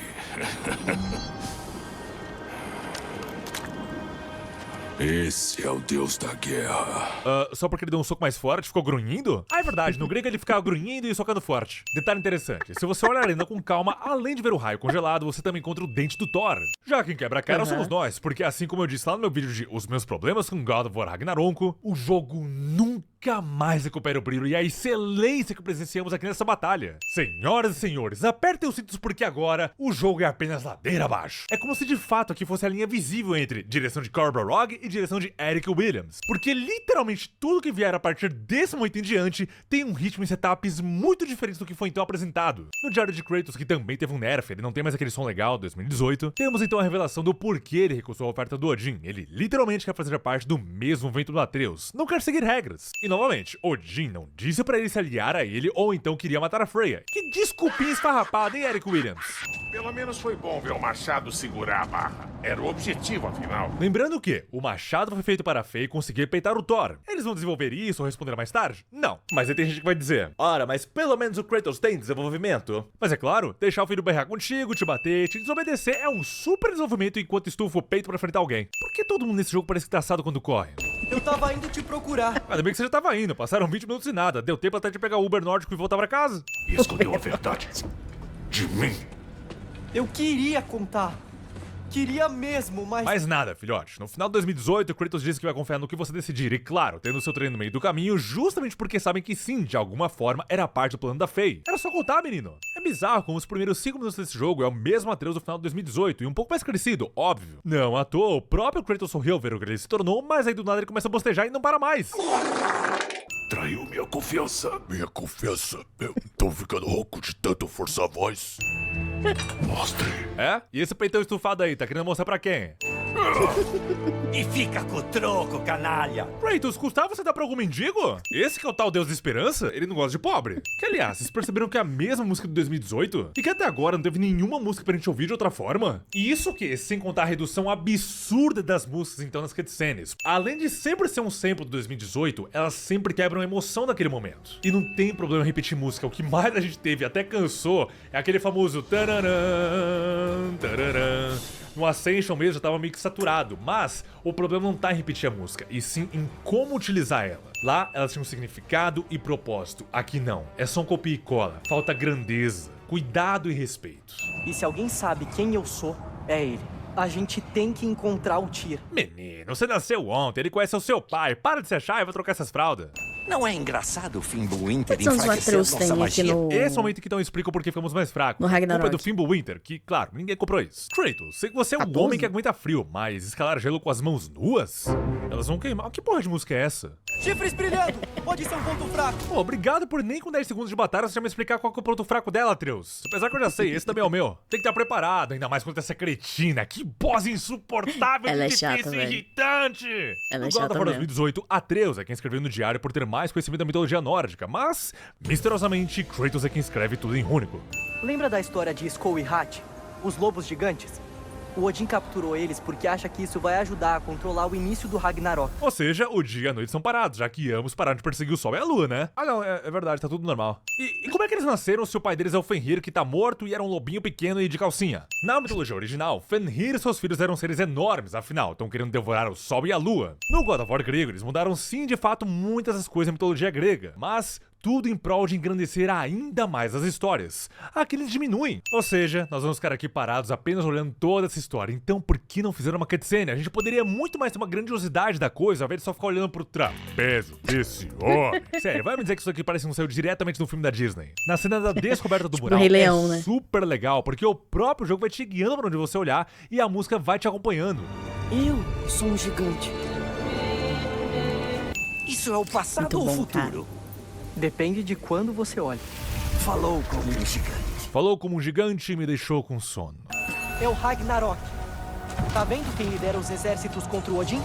B: Esse é o Deus da Guerra.
C: Só porque ele deu um soco mais forte, ficou grunhindo? Ah, é verdade, no grego ele ficava grunhindo e socando forte. Detalhe interessante, se você olhar a arena com calma, além de ver o raio congelado, você também encontra o dente do Thor. Já quem quebra a cara somos nós, porque assim como eu disse lá no meu vídeo de Os Meus Problemas com God of War Ragnarok, o jogo nunca mais recupera o brilho e a excelência que presenciamos aqui nessa batalha. Senhoras e senhores, apertem os cintos porque agora o jogo é apenas ladeira abaixo. É como se de fato aqui fosse a linha visível entre direção de Corey Barlog e direção de Eric Williams, porque literalmente tudo que vier a partir desse momento em diante tem um ritmo e setups muito diferentes do que foi então apresentado. No Diário de Kratos, que também teve um nerf, ele não tem mais aquele som legal de 2018, temos então a revelação do porquê ele recusou a oferta do Odin. Ele literalmente quer fazer parte do mesmo vento do Atreus, não quer seguir regras. E novamente, Odin não disse pra ele se aliar a ele ou então queria matar a Freya. Que desculpinha esfarrapada, hein, Eric Williams?
N: Pelo menos foi bom ver o Machado segurar a barra. Era o objetivo, afinal.
C: Lembrando que o Machado foi feito para Frey conseguir peitar o Thor. Eles vão desenvolver isso ou responder mais tarde? Não. Mas aí tem gente que vai dizer: ora, mas pelo menos o Kratos tem desenvolvimento. Mas é claro, deixar o filho berrar contigo, te bater, te desobedecer é um super desenvolvimento enquanto estufa o peito pra enfrentar alguém. Por que todo mundo nesse jogo parece que tá assado quando corre?
E: Eu tava indo te procurar.
C: Ainda bem que você já tava indo, passaram 20 minutos e nada. Deu tempo até de pegar o Uber nórdico e voltar pra casa.
B: E escondeu a verdade de mim.
E: Eu queria contar. Queria mesmo, mas...
C: Mas nada, filhote. No final de 2018, o Kratos disse que vai confiar no que você decidir. E claro, tendo seu treino no meio do caminho, justamente porque sabem que sim, de alguma forma, era parte do plano da Faye. Era só contar, menino. É bizarro como os primeiros 5 minutos desse jogo é o mesmo Atreus do final de 2018 e um pouco mais crescido, óbvio. Não à toa, o próprio Kratos sorriu ao ver o que ele se tornou, mas aí do nada ele começa a bostejar e não para mais.
B: Traiu minha confiança. Minha confiança. Eu tô ficando rouco de tanto forçar a voz. Mostre.
C: É? E esse peitão estufado aí, tá querendo mostrar pra quem?
D: E fica com o troco, canalha.
C: Kratos, custava você dar pra algum mendigo? Esse que é o tal Deus da Esperança? Ele não gosta de pobre. Que aliás, vocês perceberam que é a mesma música de 2018? E que até agora não teve nenhuma música pra gente ouvir de outra forma? E isso que, sem contar a redução absurda das músicas então nas cutscenes. Além de sempre ser um sample de 2018, elas sempre quebram a emoção daquele momento. E não tem problema repetir música, o que mais a gente teve até cansou é aquele famoso tararam, tararam. No Ascension mesmo já tava meio que saturado, mas o problema não tá em repetir a música, e sim em como utilizar ela. Lá elas tinham significado e propósito, aqui não, é só um copia e cola, falta grandeza, cuidado e respeito.
E: E se alguém sabe quem eu sou, é ele. A gente tem que encontrar o Tyr.
C: Menino, você nasceu ontem, ele conhece o seu pai, para de se achar e vai trocar essas fraldas.
D: Não é engraçado o Fimbulwinter
A: Quantos anos o
D: enfraquecer
A: Atreus
D: nossa
A: tem
D: magia?
A: aqui no...
C: Esse momento que então explica o porquê ficamos mais fracos.
A: No Ragnarok.
C: A culpa é do Fimbulwinter, que, claro, ninguém comprou isso. Kratos, sei que você é um
A: 14?
C: homem que aguenta frio, mas escalar gelo com as mãos nuas? Elas vão queimar. Que porra de música é essa?
E: Chifres brilhando! Pode ser um ponto fraco.
C: Pô, obrigado por nem com 10 segundos de batalha você já me explicar qual que é o ponto fraco dela, Atreus. Apesar que eu já sei, esse também é o meu. Tem que estar preparado, ainda mais contra essa cretina. Que boss insuportável,
A: Ela é
C: difícil
A: chata,
C: e
A: velho.
C: irritante.
A: Ela é
C: No God
A: chata
C: of War
A: mesmo.
C: 2018, Atreus é quem escreveu no diário por ter mais conhecimento da mitologia nórdica, mas, misteriosamente, Kratos é quem escreve tudo em rúnico.
E: Lembra da história de Skoll e Hat? Os lobos gigantes? O Odin capturou eles porque acha que isso vai ajudar a controlar o início do Ragnarok.
C: Ou seja, o dia e a noite são parados, já que ambos pararam de perseguir o sol e a lua, né? Ah não, é verdade, tá tudo normal. E como é que eles nasceram se o pai deles é o Fenrir, que tá morto e era um lobinho pequeno e de calcinha? Na mitologia original, Fenrir e seus filhos eram seres enormes, afinal, estão querendo devorar o sol e a lua. No God of War grego, eles mudaram sim de fato muitas das coisas da mitologia grega, mas tudo em prol de engrandecer ainda mais as histórias. Aqui eles diminuem. Ou seja, nós vamos ficar aqui parados apenas olhando toda essa história. Então por que não fizeram uma cutscene? A gente poderia muito mais ter uma grandiosidade da coisa, ao invés de só ficar olhando pro trapezo desse homem. Sério, vai me dizer que isso aqui parece um saiu diretamente do filme da Disney. Na cena da descoberta do mural,
A: Rei Leão, né?
C: Super legal, porque o próprio jogo vai te guiando pra onde você olhar e a música vai te acompanhando.
K: Eu sou um gigante.
D: Isso é o passado ou o futuro?
E: Depende de quando você olha.
D: Falou como um gigante.
C: Falou como um gigante e me deixou com sono.
E: É o Ragnarok. Tá vendo quem lidera os exércitos contra o Odin?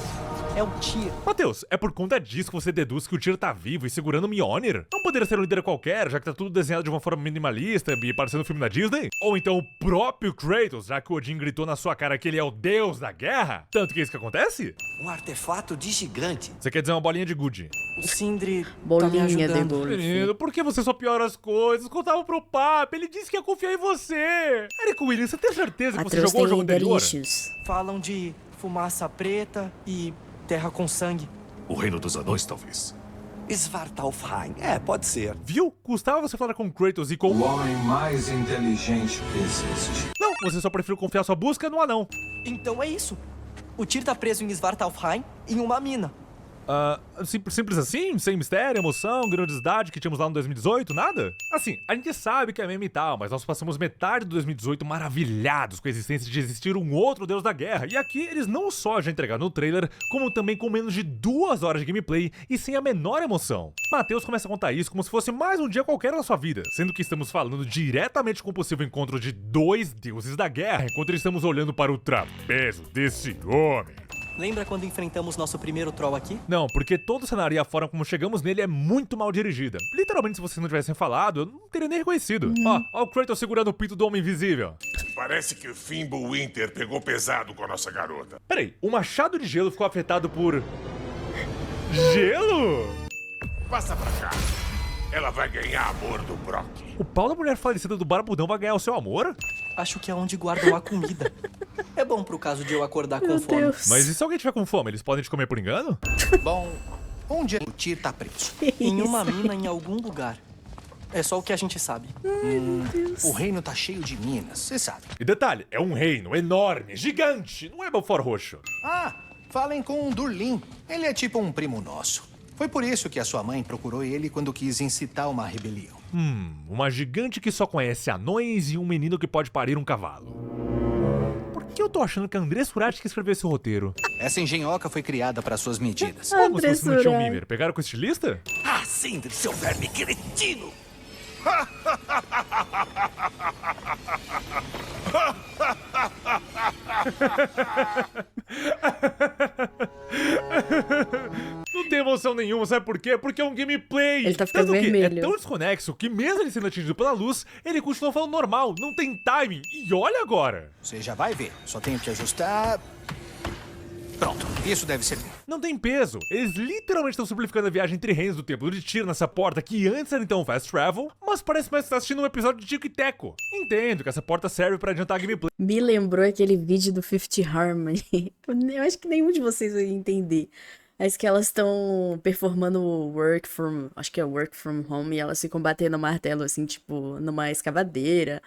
E: É o Tyr.
C: Matheus, é por conta disso que você deduz que o Tyr tá vivo e segurando o Mjolnir? Não poderia ser um líder qualquer, já que tá tudo desenhado de uma forma minimalista e parecendo um filme da Disney? Ou então o próprio Kratos, já que o Odin gritou na sua cara que ele é o deus da guerra? Tanto que é isso que acontece?
D: Um artefato de gigante.
C: Você quer dizer uma bolinha de gude?
E: O Sindri
A: Bolinha
E: tá me
A: de
E: ajudando.
A: golfe.
C: Menino, por que você só piora as coisas? Contava pro papo, ele disse que ia confiar em você. Eric Williams, você tem certeza que você
A: Atreus
C: jogou o
A: tem
C: jogo anterior?
A: delicious.
E: Falam de fumaça preta e terra com sangue.
B: O Reino dos Anões, talvez.
D: Svartalfheim. Pode ser.
C: Viu? Custava você falar com Kratos e com...
O: O homem mais inteligente que existe.
C: Não, você só preferiu confiar sua busca no anão.
E: Então é isso. O Tyr tá preso em Svartalfheim em uma mina.
C: Simples assim? Sem mistério, emoção, grandiosidade que tínhamos lá no 2018? Nada? Assim, a gente sabe que é meme e tal, mas nós passamos metade do 2018 maravilhados com a existência de existir um outro deus da guerra. E aqui eles não só já entregaram no trailer, como também com menos de 2 horas de gameplay e sem a menor emoção. Matheus começa a contar isso como se fosse mais um dia qualquer na sua vida, sendo que estamos falando diretamente com o possível encontro de 2 deuses da guerra, enquanto estamos olhando para o trapezo desse homem.
E: Lembra quando enfrentamos nosso primeiro troll aqui?
C: Não, porque todo o cenário e a forma como chegamos nele é muito mal dirigida. Literalmente, se vocês não tivessem falado, eu não teria nem reconhecido. Ó o Kratos segurando o pinto do Homem Invisível.
N: Parece que o Fimbulwinter pegou pesado com a nossa garota.
C: Peraí, o machado de gelo ficou afetado por... gelo?
N: Passa pra cá. Ela vai ganhar amor do Brock.
C: O pau da mulher falecida do Barbudão vai ganhar o seu amor?
E: Acho que é onde guardam a comida. É bom pro caso de eu acordar com fome.
A: Deus.
C: Mas e se alguém tiver com fome, eles podem te comer por engano?
G: Bom, onde o Tyr tá preso?
E: Em uma mina em algum lugar. É só o que a gente sabe.
G: O reino tá cheio de minas, você sabe.
C: E detalhe, é um reino enorme, gigante, não é Belfort Roxo.
G: Falem com o Durlin. Ele é tipo um primo nosso. Foi por isso que a sua mãe procurou ele quando quis incitar uma rebelião.
C: Uma gigante que só conhece anões e um menino que pode parir um cavalo. Por que eu tô achando que a André Surati que escreveu esse roteiro?
G: Essa engenhoca foi criada para suas medidas.
C: Como se você não tinha um mimer? Pegaram com o estilista?
D: Sindri, seu verme cretino!
C: Não tem emoção nenhuma, sabe por quê? Porque é um gameplay.
A: Ele tá ficando
C: Tanto que
A: vermelho.
C: é tão desconexo que mesmo ele sendo atingido pela luz, ele continua falando normal, não tem timing. E olha agora.
G: Você já vai ver. Só tenho que ajustar. Pronto, isso deve ser.
C: Não tem peso. Eles literalmente estão simplificando a viagem entre reinos do Templo de Tyr nessa porta que antes era então fast travel, mas parece mais que você tá assistindo um episódio de Tico e Teco. Entendo que essa porta serve pra adiantar a gameplay.
A: Me lembrou aquele vídeo do Fifth Harmony. Eu acho que nenhum de vocês vai entender. Mas que elas estão performando work from home, e elas ficam batendo martelo, assim, tipo, numa escavadeira.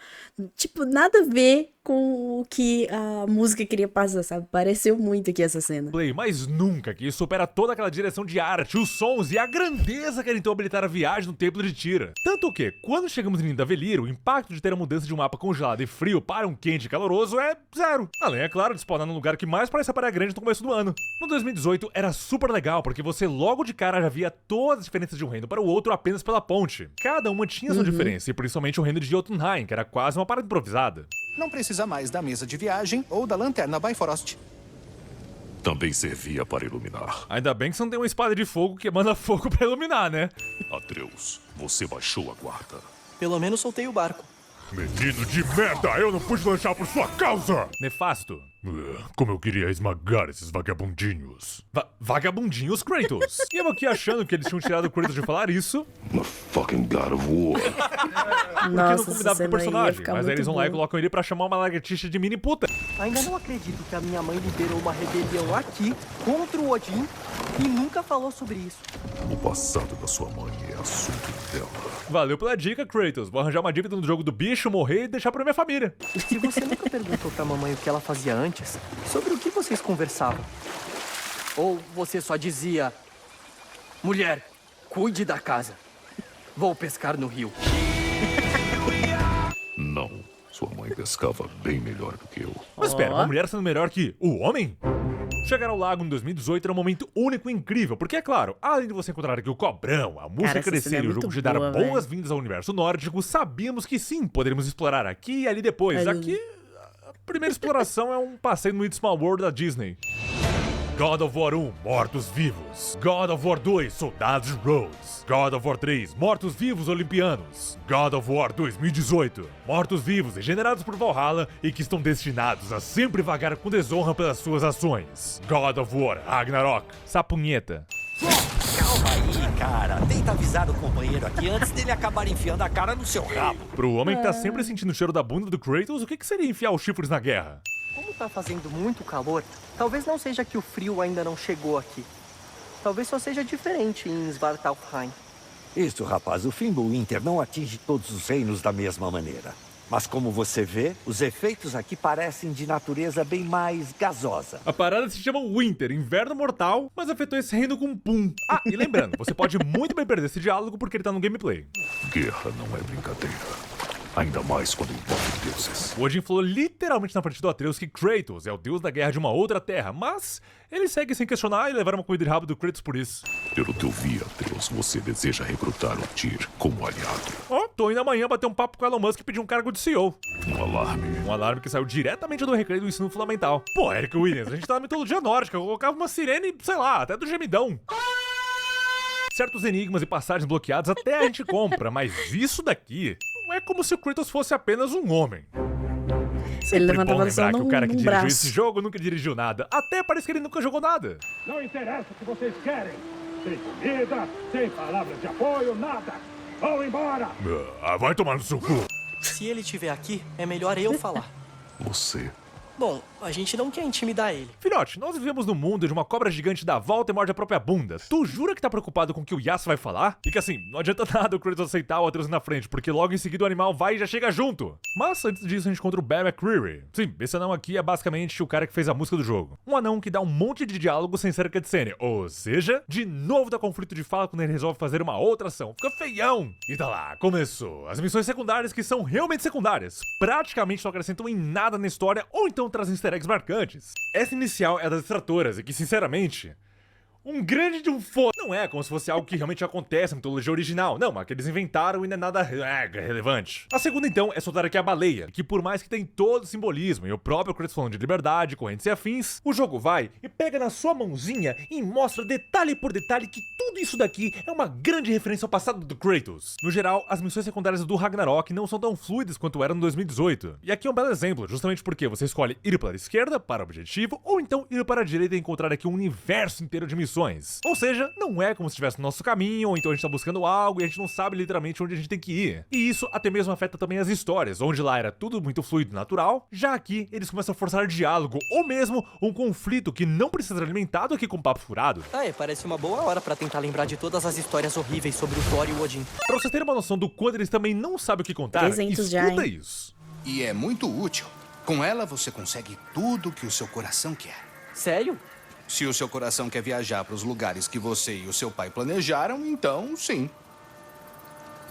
A: Tipo, nada a ver com o que a música queria passar, sabe? Pareceu muito aqui essa cena.
C: Mas nunca que isso supera toda aquela direção de arte, os sons e a grandeza que era então habilitar a viagem no Templo de Tyr. Tanto que, quando chegamos em Nidavellir, o impacto de ter a mudança de um mapa congelado e frio para um quente e caloroso é zero. Além, é claro, de spawnar num lugar que mais parece a Praia Grande no começo do ano. No 2018 era super legal, porque você logo de cara já via todas as diferenças de um reino para o outro apenas pela ponte. Cada uma tinha sua diferença, e principalmente o reino de Jotunheim, que era quase uma parada improvisada.
G: Não precisa mais da mesa de viagem ou da lanterna Bifrost.
B: Também servia para iluminar.
C: Ainda bem que você não tem uma espada de fogo que manda fogo pra iluminar, né?
B: Atreus, você baixou a guarda.
E: Pelo menos soltei o barco.
B: Menino de merda, eu não pude lanchar por sua causa!
C: Nefasto.
B: Como eu queria esmagar esses vagabundinhos.
C: Vagabundinhos, Kratos? E eu aqui achando que eles tinham tirado o Kratos de falar isso.
L: The fucking God of War.
C: Porque
A: Nossa,
C: não combinava com o personagem. Mas aí eles vão lá e
A: bom.
C: colocam ele pra chamar uma lagartixa de mini puta.
E: Ainda não acredito que a minha mãe liderou uma rebelião aqui contra o Odin e nunca falou sobre isso.
B: O passado da sua mãe é assunto dela.
C: Valeu pela dica, Kratos. Vou arranjar uma dívida no jogo do bicho, morrer e deixar pra minha família.
E: Se você nunca perguntou pra mamãe o que ela fazia antes, sobre o que vocês conversavam? Ou você só dizia... Mulher, cuide da casa. Vou pescar no rio.
B: Não. Sua mãe pescava bem melhor do que eu.
C: Mas espera, uma mulher sendo melhor que o homem? Chegar ao lago em 2018 era um momento único e incrível, porque, é claro, além de você encontrar aqui o Cobrão, a música crescer e o jogo te dar boas-vindas ao universo nórdico, sabíamos que sim, poderíamos explorar aqui e ali depois. Aqui, a primeira exploração é um passeio no It's Small World da Disney. God of War 1, Mortos-Vivos. God of War 2, Soldados de Rhodes. God of War 3, Mortos-Vivos Olimpianos. God of War 2018, Mortos-Vivos regenerados por Valhalla e que estão destinados a sempre vagar com desonra pelas suas ações. God of War Ragnarok, Sapunheta.
D: Calma aí, cara. Tenta avisar o companheiro aqui antes dele acabar enfiando a cara no seu rabo.
C: Pro homem que tá sempre sentindo o cheiro da bunda do Kratos, o que seria enfiar os chifres na guerra?
E: Como tá fazendo muito calor, talvez não seja que o frio ainda não chegou aqui. Talvez só seja diferente em Svartalfheim.
D: Isso, rapaz. O Fimbulwinter não atinge todos os reinos da mesma maneira. Mas como você vê, os efeitos aqui parecem de natureza bem mais gasosa.
C: A parada se chama Winter, Inverno Mortal, mas afetou esse reino com um pum. Ah, e lembrando, você pode muito bem perder esse diálogo porque ele tá no gameplay.
B: Guerra não é brincadeira. Ainda mais quando envolve deuses.
C: O Odin falou literalmente na frente do Atreus que Kratos é o deus da guerra de uma outra terra, mas ele segue sem questionar e levar uma corrida de rabo do Kratos por isso.
B: Pelo que eu vi, Atreus, você deseja recrutar o Tyr como aliado.
C: Tô indo amanhã bater um papo com o Elon Musk e pedir um cargo de CEO.
B: Um alarme.
C: Um alarme que saiu diretamente do recreio do ensino fundamental. Pô, Eric Williams, a gente tá na mitologia nórdica, eu colocava uma sirene, sei lá, até do gemidão. Certos enigmas e passagens bloqueadas até a gente compra, mas isso daqui não é como se o Kratos fosse apenas um homem.
A: Ele levantava
C: lembrar que o cara que dirigiu
A: braço.
C: esse jogo nunca dirigiu nada. Até parece que ele nunca jogou nada.
P: Não interessa o que vocês querem. Sem comida, sem palavras de apoio, nada. Vão embora!
C: Vai tomar no seu cu.
E: Se ele estiver aqui, é melhor eu falar.
B: Você.
E: Bom, a gente não quer intimidar ele.
C: Filhote, nós vivemos num mundo de uma cobra gigante dá a volta e morde a própria bunda. Tu jura que tá preocupado com o que o Yasuo vai falar? E que assim, não adianta nada o Kratos aceitar o Atreus na frente, porque logo em seguida o animal vai e já chega junto. Mas antes disso a gente encontra o Bear McCreary. Sim, esse anão aqui é basicamente o cara que fez a música do jogo. Um anão que dá um monte de diálogo sem ser cutscene. Ou seja, de novo dá conflito de fala quando ele resolve fazer uma outra ação. Fica feião. E tá lá, começou. As missões secundárias que são realmente secundárias. Praticamente não acrescentam em nada na história ou então trazem easter eggs marcantes. Essa inicial é das extratoras e que, sinceramente, um grande de um foda. Não é como se fosse algo que realmente acontece na mitologia original. Não, mas que eles inventaram e não é nada relevante. A segunda, então, é soltar aqui a baleia, que por mais que tem todo o simbolismo e o próprio Kratos falando de liberdade, correntes e afins, o jogo vai e pega na sua mãozinha e mostra detalhe por detalhe que tudo isso daqui é uma grande referência ao passado do Kratos. No geral, as missões secundárias do Ragnarok não são tão fluidas quanto eram no 2018. E aqui é um belo exemplo, justamente porque você escolhe ir para a esquerda, para o objetivo, ou então ir para a direita e encontrar aqui um universo inteiro de missões. Ou seja, não é como se estivesse no nosso caminho, ou então a gente tá buscando algo e a gente não sabe literalmente onde a gente tem que ir. E isso até mesmo afeta também as histórias, onde lá era tudo muito fluido e natural, já aqui eles começam a forçar diálogo, ou mesmo um conflito que não precisa ser alimentado aqui com papo furado.
E: Parece uma boa hora pra tentar lembrar de todas as histórias horríveis sobre o Thor e o Odin.
C: Pra vocês terem uma noção do quanto eles também não sabem o que contar, escuta isso.
G: E é muito útil. Com ela você consegue tudo que o seu coração quer.
E: Sério?
G: Se o seu coração quer viajar para os lugares que você e o seu pai planejaram, então sim.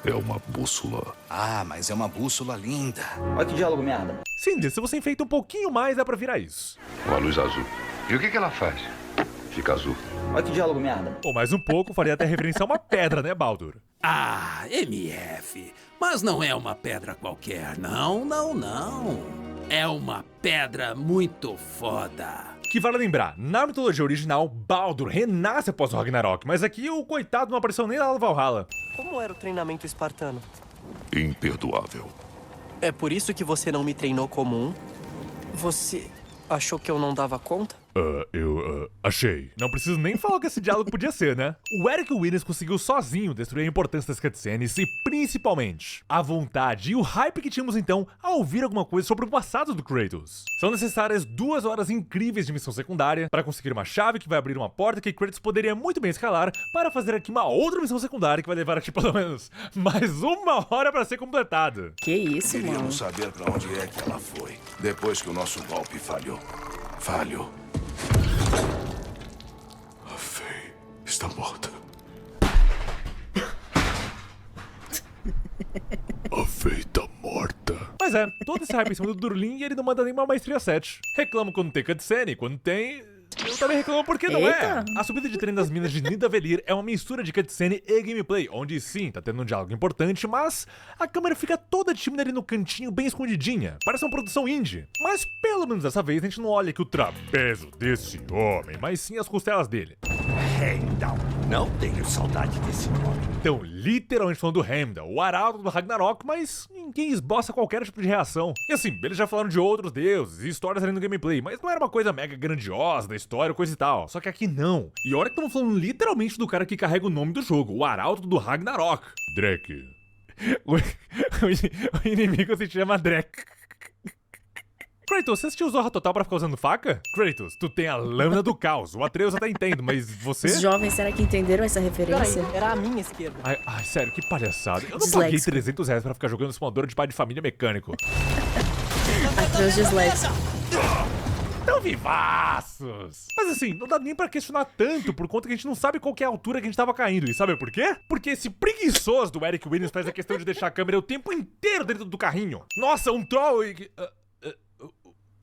B: É uma bússola.
G: Ah, mas é uma bússola linda.
Q: Olha que diálogo merda.
C: Sim, se você enfeita um pouquinho mais, dá pra virar isso.
L: Uma luz azul. E o que ela faz? Fica azul.
Q: Olha que diálogo merda.
C: Ou mais um pouco, faria até referência a uma pedra, né, Baldur?
R: Ah, MF. Mas não é uma pedra qualquer, não. É uma pedra muito foda.
C: Que vale lembrar, na mitologia original, Baldur renasce após o Ragnarok, mas aqui o coitado não apareceu nem lá no Valhalla.
E: Como era o treinamento espartano?
B: Imperdoável.
E: É por isso que você não me treinou como um? Você achou que eu não dava conta?
C: Achei. Não preciso nem falar o que esse diálogo podia ser, né? O Eric Williams conseguiu sozinho destruir a importância das cutscenes e, principalmente, a vontade e o hype que tínhamos então ao ouvir alguma coisa sobre o passado do Kratos. São necessárias 2 horas incríveis de missão secundária para conseguir uma chave que vai abrir uma porta que Kratos poderia muito bem escalar para fazer aqui uma outra missão secundária que vai levar aqui pelo menos mais 1 hora para ser completada.
A: Que isso, mano?
L: Queríamos saber pra onde é que ela foi, depois que o nosso golpe falhou.
B: A Faye está morta. A Faye tá morta.
C: Mas é, todo esse hype em cima do Durlin e ele não manda nem uma maestria 7. Reclamo quando tem cutscene, quando tem... Eu também reclamo porque não é. A subida de trem das minas de Nidavellir é uma mistura de cutscene e gameplay, onde sim, tá tendo um diálogo importante, mas a câmera fica toda tímida ali no cantinho, bem escondidinha. Parece uma produção indie. Mas pelo menos dessa vez a gente não olha aqui o trapezo desse homem, mas sim as costelas dele.
D: Heimdall. Não tenho saudade desse nome.
C: Então, literalmente falando do Heimdall, o arauto do Ragnarok, mas ninguém esboça qualquer tipo de reação. E assim, eles já falaram de outros deuses e histórias ali no gameplay, mas não era uma coisa mega grandiosa da história, coisa e tal. Só que aqui não. E olha que estamos falando literalmente do cara que carrega o nome do jogo, o arauto do Ragnarok.
B: Drek.
C: O inimigo se chama Drek. Kratos, você assistiu Zorra Total pra ficar usando faca? Kratos, tu tem a lâmina do caos. O Atreus até entendo, mas você...
A: Os jovens, será que entenderam essa referência?
E: Peraí, era a minha esquerda.
C: Ai, sério, que palhaçada. Eu não paguei R$300 pra ficar jogando simulador de pai de família mecânico.
A: Atreus disléxico.
C: Tão vivaços! Mas assim, não dá nem pra questionar tanto, por conta que a gente não sabe qual que é a altura que a gente tava caindo. E sabe por quê? Porque esse preguiçoso do Eric Williams faz a questão de deixar a câmera o tempo inteiro dentro do carrinho. Nossa, um troll e...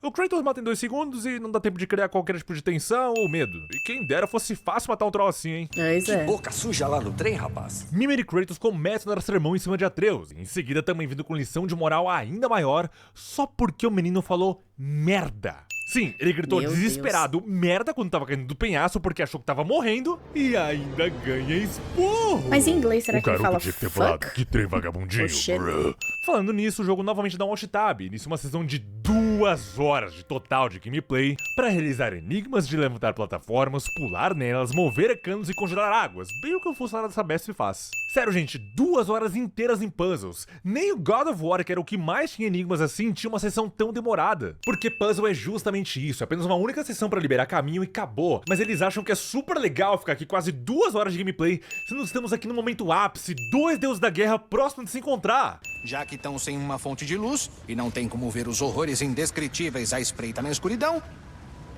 C: O Kratos mata em 2 segundos e não dá tempo de criar qualquer tipo de tensão ou medo. E quem dera fosse fácil matar um troll assim, hein?
D: Que boca suja lá no trem, rapaz.
C: Mimir e Kratos começam a dar sermão em cima de Atreus. E em seguida também vindo com lição de moral ainda maior, só porque o menino falou merda. Sim, ele gritou desesperado merda quando tava caindo do penhasco porque achou que tava morrendo e ainda ganha esporro.
A: Mas em inglês será que ele fala
B: tinha que ter falado, que trem vagabundinho, bro.
C: Falando nisso, o jogo novamente dá um alt tab, inicia uma sessão de 2 horas de total de gameplay para realizar enigmas de levantar plataformas, pular nelas, mover canos e congelar águas, bem o que o funcionário dessa bestia faz. Sério, gente, 2 horas inteiras em puzzles. Nem o God of War, que era o que mais tinha enigmas assim, tinha uma sessão tão demorada. Porque puzzle é justamente isso, é apenas uma única sessão pra liberar caminho e acabou. Mas eles acham que é super legal ficar aqui quase 2 horas de gameplay, se nós estamos aqui no momento ápice, 2 deuses da guerra próximos de se encontrar.
G: Já que estão sem uma fonte de luz e não tem como ver os horrores indescritíveis à espreita na escuridão,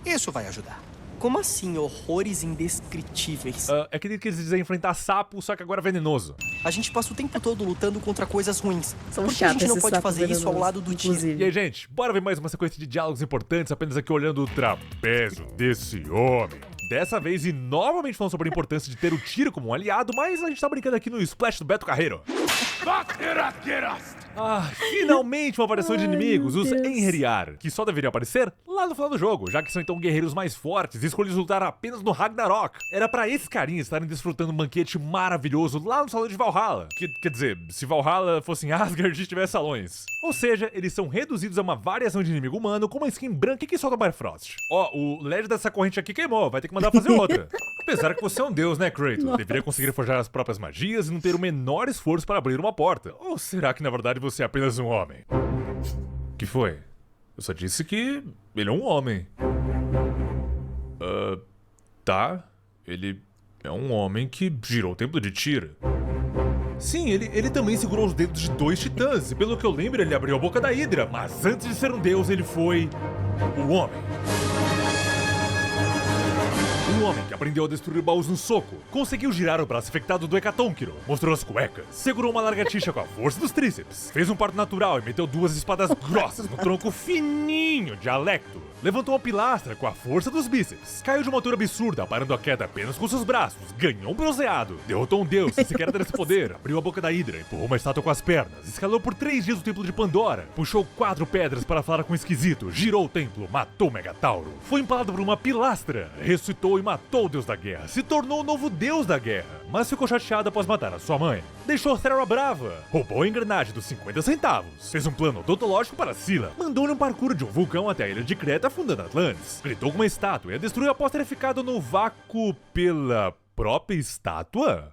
G: isso vai ajudar.
E: Como assim, horrores indescritíveis?
C: É que eles dizem enfrentar sapo, só que agora venenoso.
E: A gente passa o tempo todo lutando contra coisas ruins.
A: São
E: Por que a gente não pode fazer isso ao lado do tiro?
C: E aí, gente, bora ver mais uma sequência de diálogos importantes, apenas aqui olhando o trapezo desse homem. Dessa vez, e novamente falando sobre a importância de ter o tiro como um aliado, mas a gente tá brincando aqui no Splash do Beto Carreiro. Finalmente uma variação de inimigos, os Einherjar, que só deveriam aparecer lá no final do jogo, já que são então guerreiros mais fortes e escolhidos lutar apenas no Ragnarok. Era pra esses carinhas estarem desfrutando um banquete maravilhoso lá no salão de Valhalla. Quer dizer, se Valhalla fosse em Asgard e tivesse salões. Ou seja, eles são reduzidos a uma variação de inimigo humano com uma skin branca que solta Bifrost. O LED dessa corrente aqui queimou, vai ter que mandar fazer outra. Apesar que você é um deus, né, Kratos?
A: Nossa.
C: Deveria conseguir forjar as próprias magias e não ter o menor esforço para abrir uma porta. Ou será que na verdade você é apenas um homem? Que foi? Eu só disse que ele é um homem. Tá. Ele é um homem que girou o templo de Tira. Sim, ele também segurou os dedos de 2 titãs, e pelo que eu lembro ele abriu a boca da Hidra, mas antes de ser um deus ele foi... o homem. Um homem que aprendeu a destruir baús no soco, conseguiu girar o braço infectado do Hecatonquiro, mostrou as cuecas, segurou uma lagartixa com a força dos tríceps, fez um parto natural e meteu 2 espadas grossas no tronco fininho de Alecto, levantou uma pilastra com a força dos bíceps, caiu de uma altura absurda, parando a queda apenas com seus braços, ganhou um bronzeado, derrotou um deus sem sequer ter esse poder, abriu a boca da Hidra, empurrou uma estátua com as pernas, escalou por 3 dias o templo de Pandora, puxou 4 pedras para falar com o esquisito, girou o templo, matou o Megatauro, foi empalado por uma pilastra, ressuscitou e matou o deus da guerra, se tornou o novo deus da guerra, mas ficou chateado após matar a sua mãe. Deixou Thera brava, roubou a engrenagem dos 50 centavos, fez um plano odontológico para Scylla, mandou-lhe um parkour de um vulcão até a ilha de Creta, fundando Atlantis, gritou com uma estátua e a destruiu após ter ficado no vácuo pela própria estátua?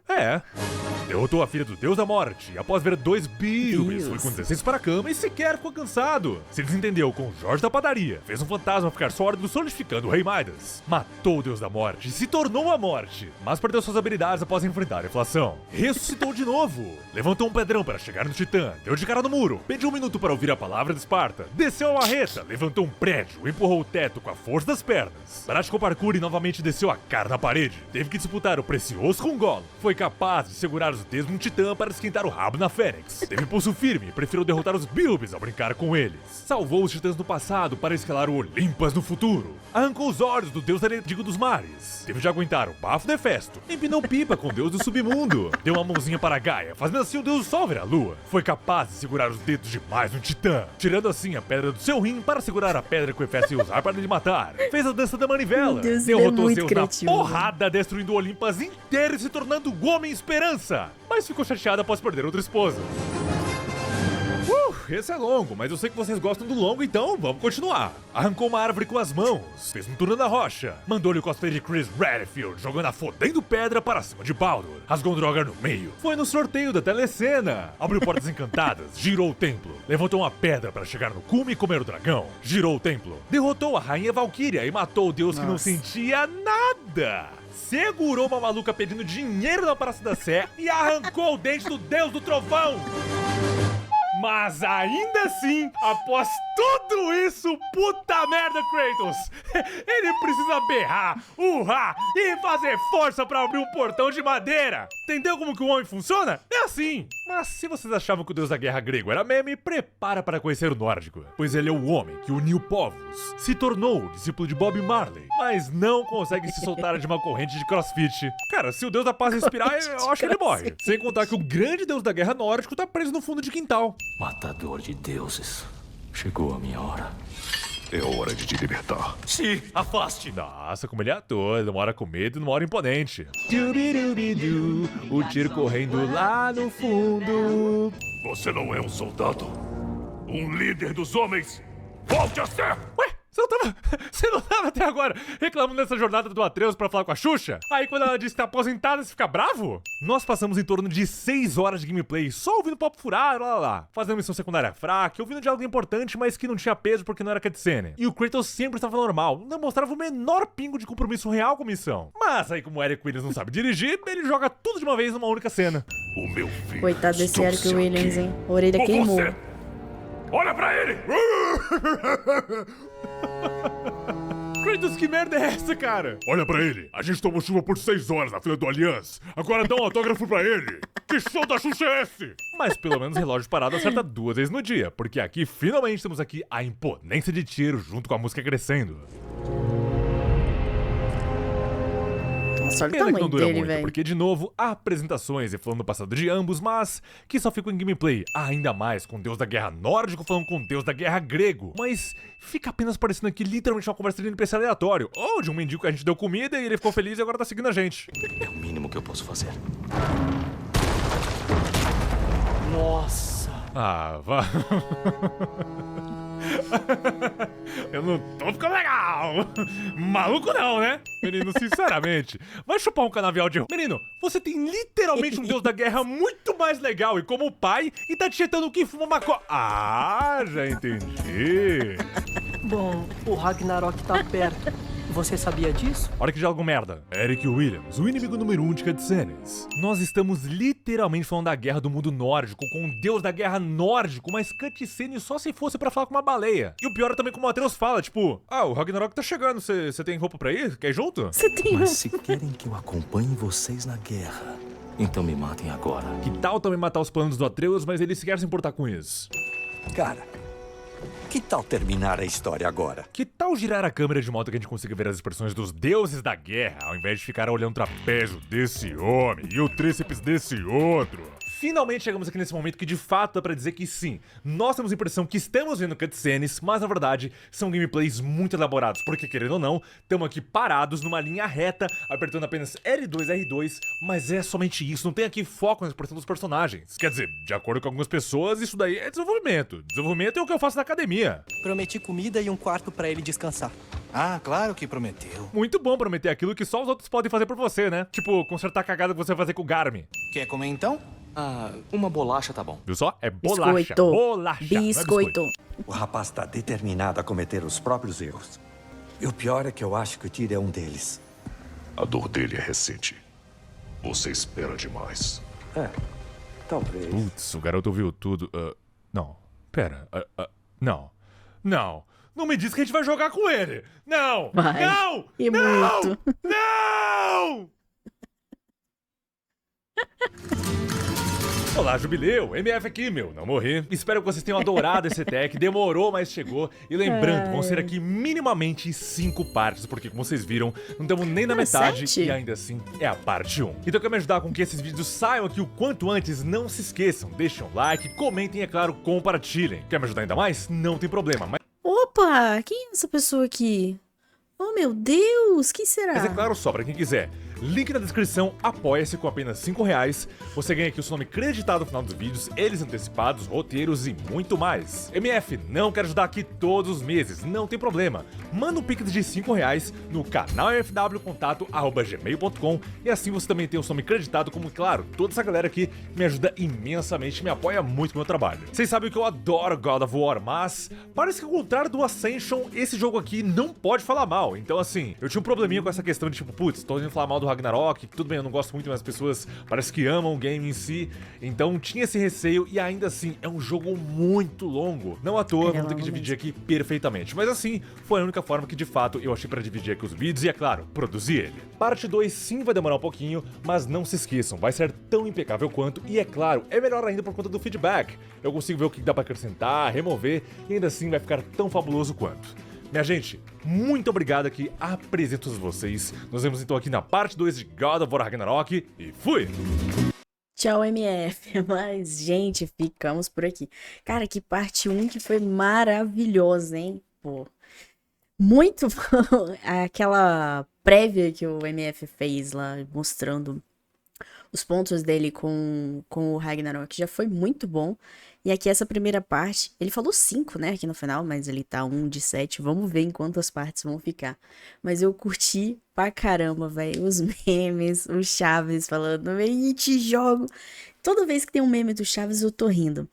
C: É. Derrotou a filha do Deus da Morte e após ver 2 bilhões, foi com 16 para a cama e sequer ficou cansado. Se desentendeu com Jorge da padaria, fez um fantasma ficar sórdido solidificando o Rei Midas. Matou o Deus da Morte e se tornou a Morte, mas perdeu suas habilidades após enfrentar a inflação. Ressuscitou de novo. Levantou um pedrão para chegar no Titã, deu de cara no muro, pediu 1 minuto para ouvir a palavra de Esparta, desceu a marreta, levantou um prédio, empurrou o teto com a força das pernas. Praticou parkour e novamente desceu a cara na parede. Teve que disputar o Precioso com Gollum. Foi capaz de segurar os dedos de um titã para esquentar o rabo na Fênix. Teve pulso firme e preferiu derrotar os Bilbis ao brincar com eles. Salvou os titãs do passado para escalar o Olimpas no futuro. Arrancou os olhos do deus Eredigo dos mares. Teve de aguentar o bafo de Hefesto. Empinou pipa com o deus do submundo. Deu uma mãozinha para Gaia, fazendo assim o deus do sol ver a lua. Foi capaz de segurar os dedos de mais um titã, tirando assim a pedra do seu rim para segurar a pedra que o Hefesto ia usar para lhe matar. Fez a dança da manivela. Derrotou Zeus na porrada, destruindo o Olimpas inteiro e se tornando o Homem Esperança. Mas ficou chateado após perder outra esposa. Esse é longo, mas eu sei que vocês gostam do longo, então vamos continuar. Arrancou uma árvore com as mãos, fez um turno na rocha, mandou-lhe o cosplay de Chris Redfield, jogando a fodendo pedra para cima de Baldur, rasgou um Drogar no meio, foi no sorteio da telecena, abriu portas encantadas, girou o templo, levantou uma pedra para chegar no cume e comer o dragão, girou o templo, derrotou a rainha Valkyria e matou o deus que não sentia nada. Segurou uma maluca pedindo dinheiro na Praça da Sé e arrancou o dente do deus do trovão. Mas ainda assim, após tudo isso, puta merda, Kratos! Ele precisa berrar, urrar e fazer força pra abrir um portão de madeira! Entendeu como que o homem funciona? É assim! Mas se vocês achavam que o deus da guerra grego era meme, prepara para conhecer o nórdico. Pois ele é o homem que uniu povos, se tornou o discípulo de Bob Marley, mas não consegue se soltar de uma corrente de crossfit. Cara, se o deus da paz respirar, eu acho que ele morre. Sem contar que o grande deus da guerra nórdico tá preso no fundo de quintal.
M: Matador de deuses. Chegou a minha hora.
B: É hora de te libertar.
C: Se afaste! Nossa, como ele é ator, ele mora com medo e não mora imponente. O tiro correndo lá no fundo.
B: Você não é um soldado? Um líder dos homens? Volte a ser!
C: Ué? Você não tava até agora reclamando dessa jornada do Atreus pra falar com a Xuxa? Aí quando ela disse que tá aposentada, você fica bravo? Nós passamos em torno de 6 horas de gameplay só ouvindo papo furado, lá. Fazendo missão secundária fraca, ouvindo diálogo importante, mas que não tinha peso porque não era cutscene. E o Kratos sempre estava normal, não mostrava o menor pingo de compromisso real com a missão. Mas aí como o Eric Williams não sabe dirigir, ele joga tudo de uma vez numa única cena.
B: O meu filho.
A: Coitado desse Eric Williams, hein? A orelha queimou.
B: Olha pra ele!
C: Kratos, que merda é essa, cara?
B: Olha pra ele. A gente tomou chuva por 6 horas na fila do Allianz. Agora dá um autógrafo pra ele. Que show da Xuxa é esse?
C: Mas pelo menos o relógio parado acerta 2 vezes no dia, porque aqui finalmente temos aqui a imponência de tiro junto com a música crescendo.
A: Nossa, olha o
C: Pena
A: tamanho
C: que não dura
A: dele,
C: muito,
A: velho.
C: porque de novo, há apresentações e falando do passado de ambos, mas que só ficam em gameplay, ainda mais com o deus da guerra nórdico falando com o deus da guerra grego. Mas fica apenas parecendo aqui literalmente uma conversa de NPC aleatório, ou de um mendigo que a gente deu comida e ele ficou feliz e agora tá seguindo a gente.
M: É o mínimo que eu posso fazer.
E: Nossa!
C: Ah, vá. Eu não tô ficando legal. Maluco não, né? Menino, sinceramente, vai chupar um canavial de... Menino, você tem literalmente um deus da guerra muito mais legal e como pai e tá tietando que fuma maconha. Ah, já entendi.
E: Bom, o Ragnarok tá perto. Você sabia disso?
C: Olha que diálogo merda. Eric Williams, o inimigo número 1 de cutscenes. Nós estamos literalmente falando da guerra do mundo nórdico com o deus da guerra nórdico, mas cutscene só se fosse pra falar com uma baleia. E o pior é também como o Atreus fala, tipo, ah, o Ragnarok tá chegando, você tem roupa pra ir? Quer ir junto?
M: Mas se querem que eu acompanhe vocês na guerra, então me matem agora.
C: Que tal também matar os planos do Atreus, mas ele sequer se importar com isso?
D: Cara, que tal terminar a história agora?
C: Que tal girar a câmera de modo que a gente consiga ver as expressões dos deuses da guerra, ao invés de ficar olhando o trapézio desse homem e o tríceps desse outro? finalmente chegamos aqui nesse momento que de fato dá pra dizer que sim, nós temos a impressão que estamos vendo cutscenes, mas na verdade são gameplays muito elaborados, porque querendo ou não, estamos aqui parados numa linha reta, apertando apenas L2, R2, mas é somente isso, não tem aqui foco na expressão dos personagens. Quer dizer, de acordo com algumas pessoas, isso daí é desenvolvimento. Desenvolvimento é o que eu faço na academia.
E: Prometi comida e um quarto pra ele descansar.
G: Ah, claro que prometeu.
C: Muito bom prometer aquilo que só os outros podem fazer por você, né? Tipo, consertar a cagada que você vai fazer com o Garmin.
G: Quer comer então?
S: Ah, uma bolacha tá bom.
C: Viu só? É bolacha.
A: Biscoito.
C: Bolacha.
A: Biscoito.
D: O rapaz está determinado a cometer os próprios erros. E o pior é que eu acho que o Tyr é um deles.
B: A dor dele é recente. Você espera demais.
D: Talvez.
C: Putz, o garoto ouviu tudo. Não. Pera. Não. Não. Não me diz que a gente vai jogar com ele. Não.
A: Vai.
C: Não.
A: E
C: não.
A: muito.
C: Não. Olá, Jubileu! MF aqui, meu, não morri. Espero que vocês tenham adorado esse tech, demorou, mas chegou. E lembrando, vão ser aqui minimamente 5 partes, porque como vocês viram, não estamos nem na metade
A: 7?
C: e ainda assim é a parte 1. Então quer me ajudar com que esses vídeos saiam aqui o quanto antes? Não se esqueçam, deixem um like, comentem e é claro, compartilhem. Quer me ajudar ainda mais? Não tem problema, mas...
A: Opa, quem é essa pessoa aqui? Oh, meu Deus, quem será?
C: Mas é claro só, pra quem quiser. Link na descrição, apoia-se com apenas R$5. Você ganha aqui o seu nome creditado no final dos vídeos, eles antecipados, roteiros e muito mais. MF, não quer ajudar aqui todos os meses, não tem problema. Manda um pix de R$5 no canal mfwcontato@gmail.com e assim você também tem o seu nome creditado, como claro, toda essa galera aqui me ajuda imensamente, me apoia muito no meu trabalho. Vocês sabem que eu adoro God of War, mas parece que ao contrário do Ascension, esse jogo aqui não pode falar mal. Então assim, eu tinha um probleminha com essa questão de tipo, putz, tô indo falar mal do Ragnarok, tudo bem, eu não gosto muito, mas as pessoas parece que amam o game em si, então tinha esse receio e ainda assim é um jogo muito longo. Não à toa, vamos ter que dividir aqui perfeitamente, mas assim, foi a única forma que de fato eu achei pra dividir aqui os vídeos e é claro, produzir ele. Parte 2 sim vai demorar um pouquinho, mas não se esqueçam, vai ser tão impecável quanto e é claro, é melhor ainda por conta do feedback. Eu consigo ver o que dá pra acrescentar, remover e ainda assim vai ficar tão fabuloso quanto. Minha gente, muito obrigado aqui, apresento vocês. Nos vemos então aqui na parte 2 de God of War Ragnarok e fui!
A: Tchau, MF. Mas, gente, ficamos por aqui. Cara, que parte 1 que foi maravilhosa, hein? Pô, muito bom. Aquela prévia que o MF fez lá, mostrando os pontos dele com o Ragnarok, já foi muito bom. E aqui essa primeira parte, ele falou 5, né, aqui no final, mas ele tá 1 de 7, vamos ver em quantas partes vão ficar. Mas eu curti pra caramba, velho, os memes, o Chaves falando, vem te jogo. Toda vez que tem um meme do Chaves eu tô rindo.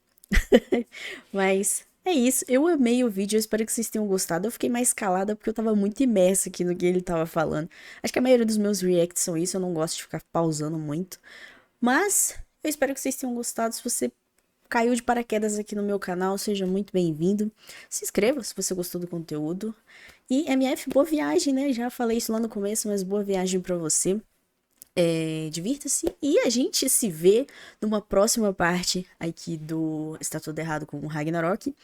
A: Mas é isso, eu amei o vídeo, eu espero que vocês tenham gostado. Eu fiquei mais calada porque eu tava muito imersa aqui no que ele tava falando. Acho que a maioria dos meus reacts são isso, eu não gosto de ficar pausando muito. Mas eu espero que vocês tenham gostado. Se você caiu de paraquedas aqui no meu canal, seja muito bem-vindo. Se inscreva se você gostou do conteúdo. E MF, boa viagem, né? Já falei isso lá no começo, mas boa viagem pra você. Divirta-se. E a gente se vê numa próxima parte aqui do Está Tudo Errado com o Ragnarok.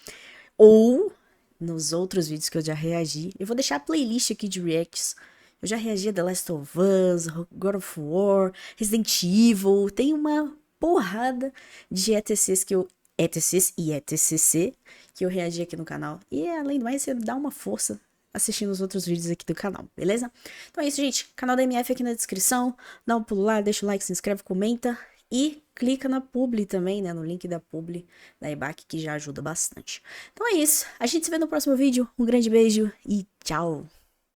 A: Ou nos outros vídeos que eu já reagi. Eu vou deixar a playlist aqui de reacts. Eu já reagi a The Last of Us, God of War, Resident Evil. Tem uma porrada de ETCs que eu... ETCs e ETCC que eu reagi aqui no canal. E além do mais, você dá uma força assistindo os outros vídeos aqui do canal, beleza? Então é isso, gente. Canal da MF aqui na descrição. Dá um pulo lá, deixa o like, se inscreve, comenta. E clica na publi também, né? No link da publi da EBAC, que já ajuda bastante. Então é isso. A gente se vê no próximo vídeo. Um grande beijo e tchau!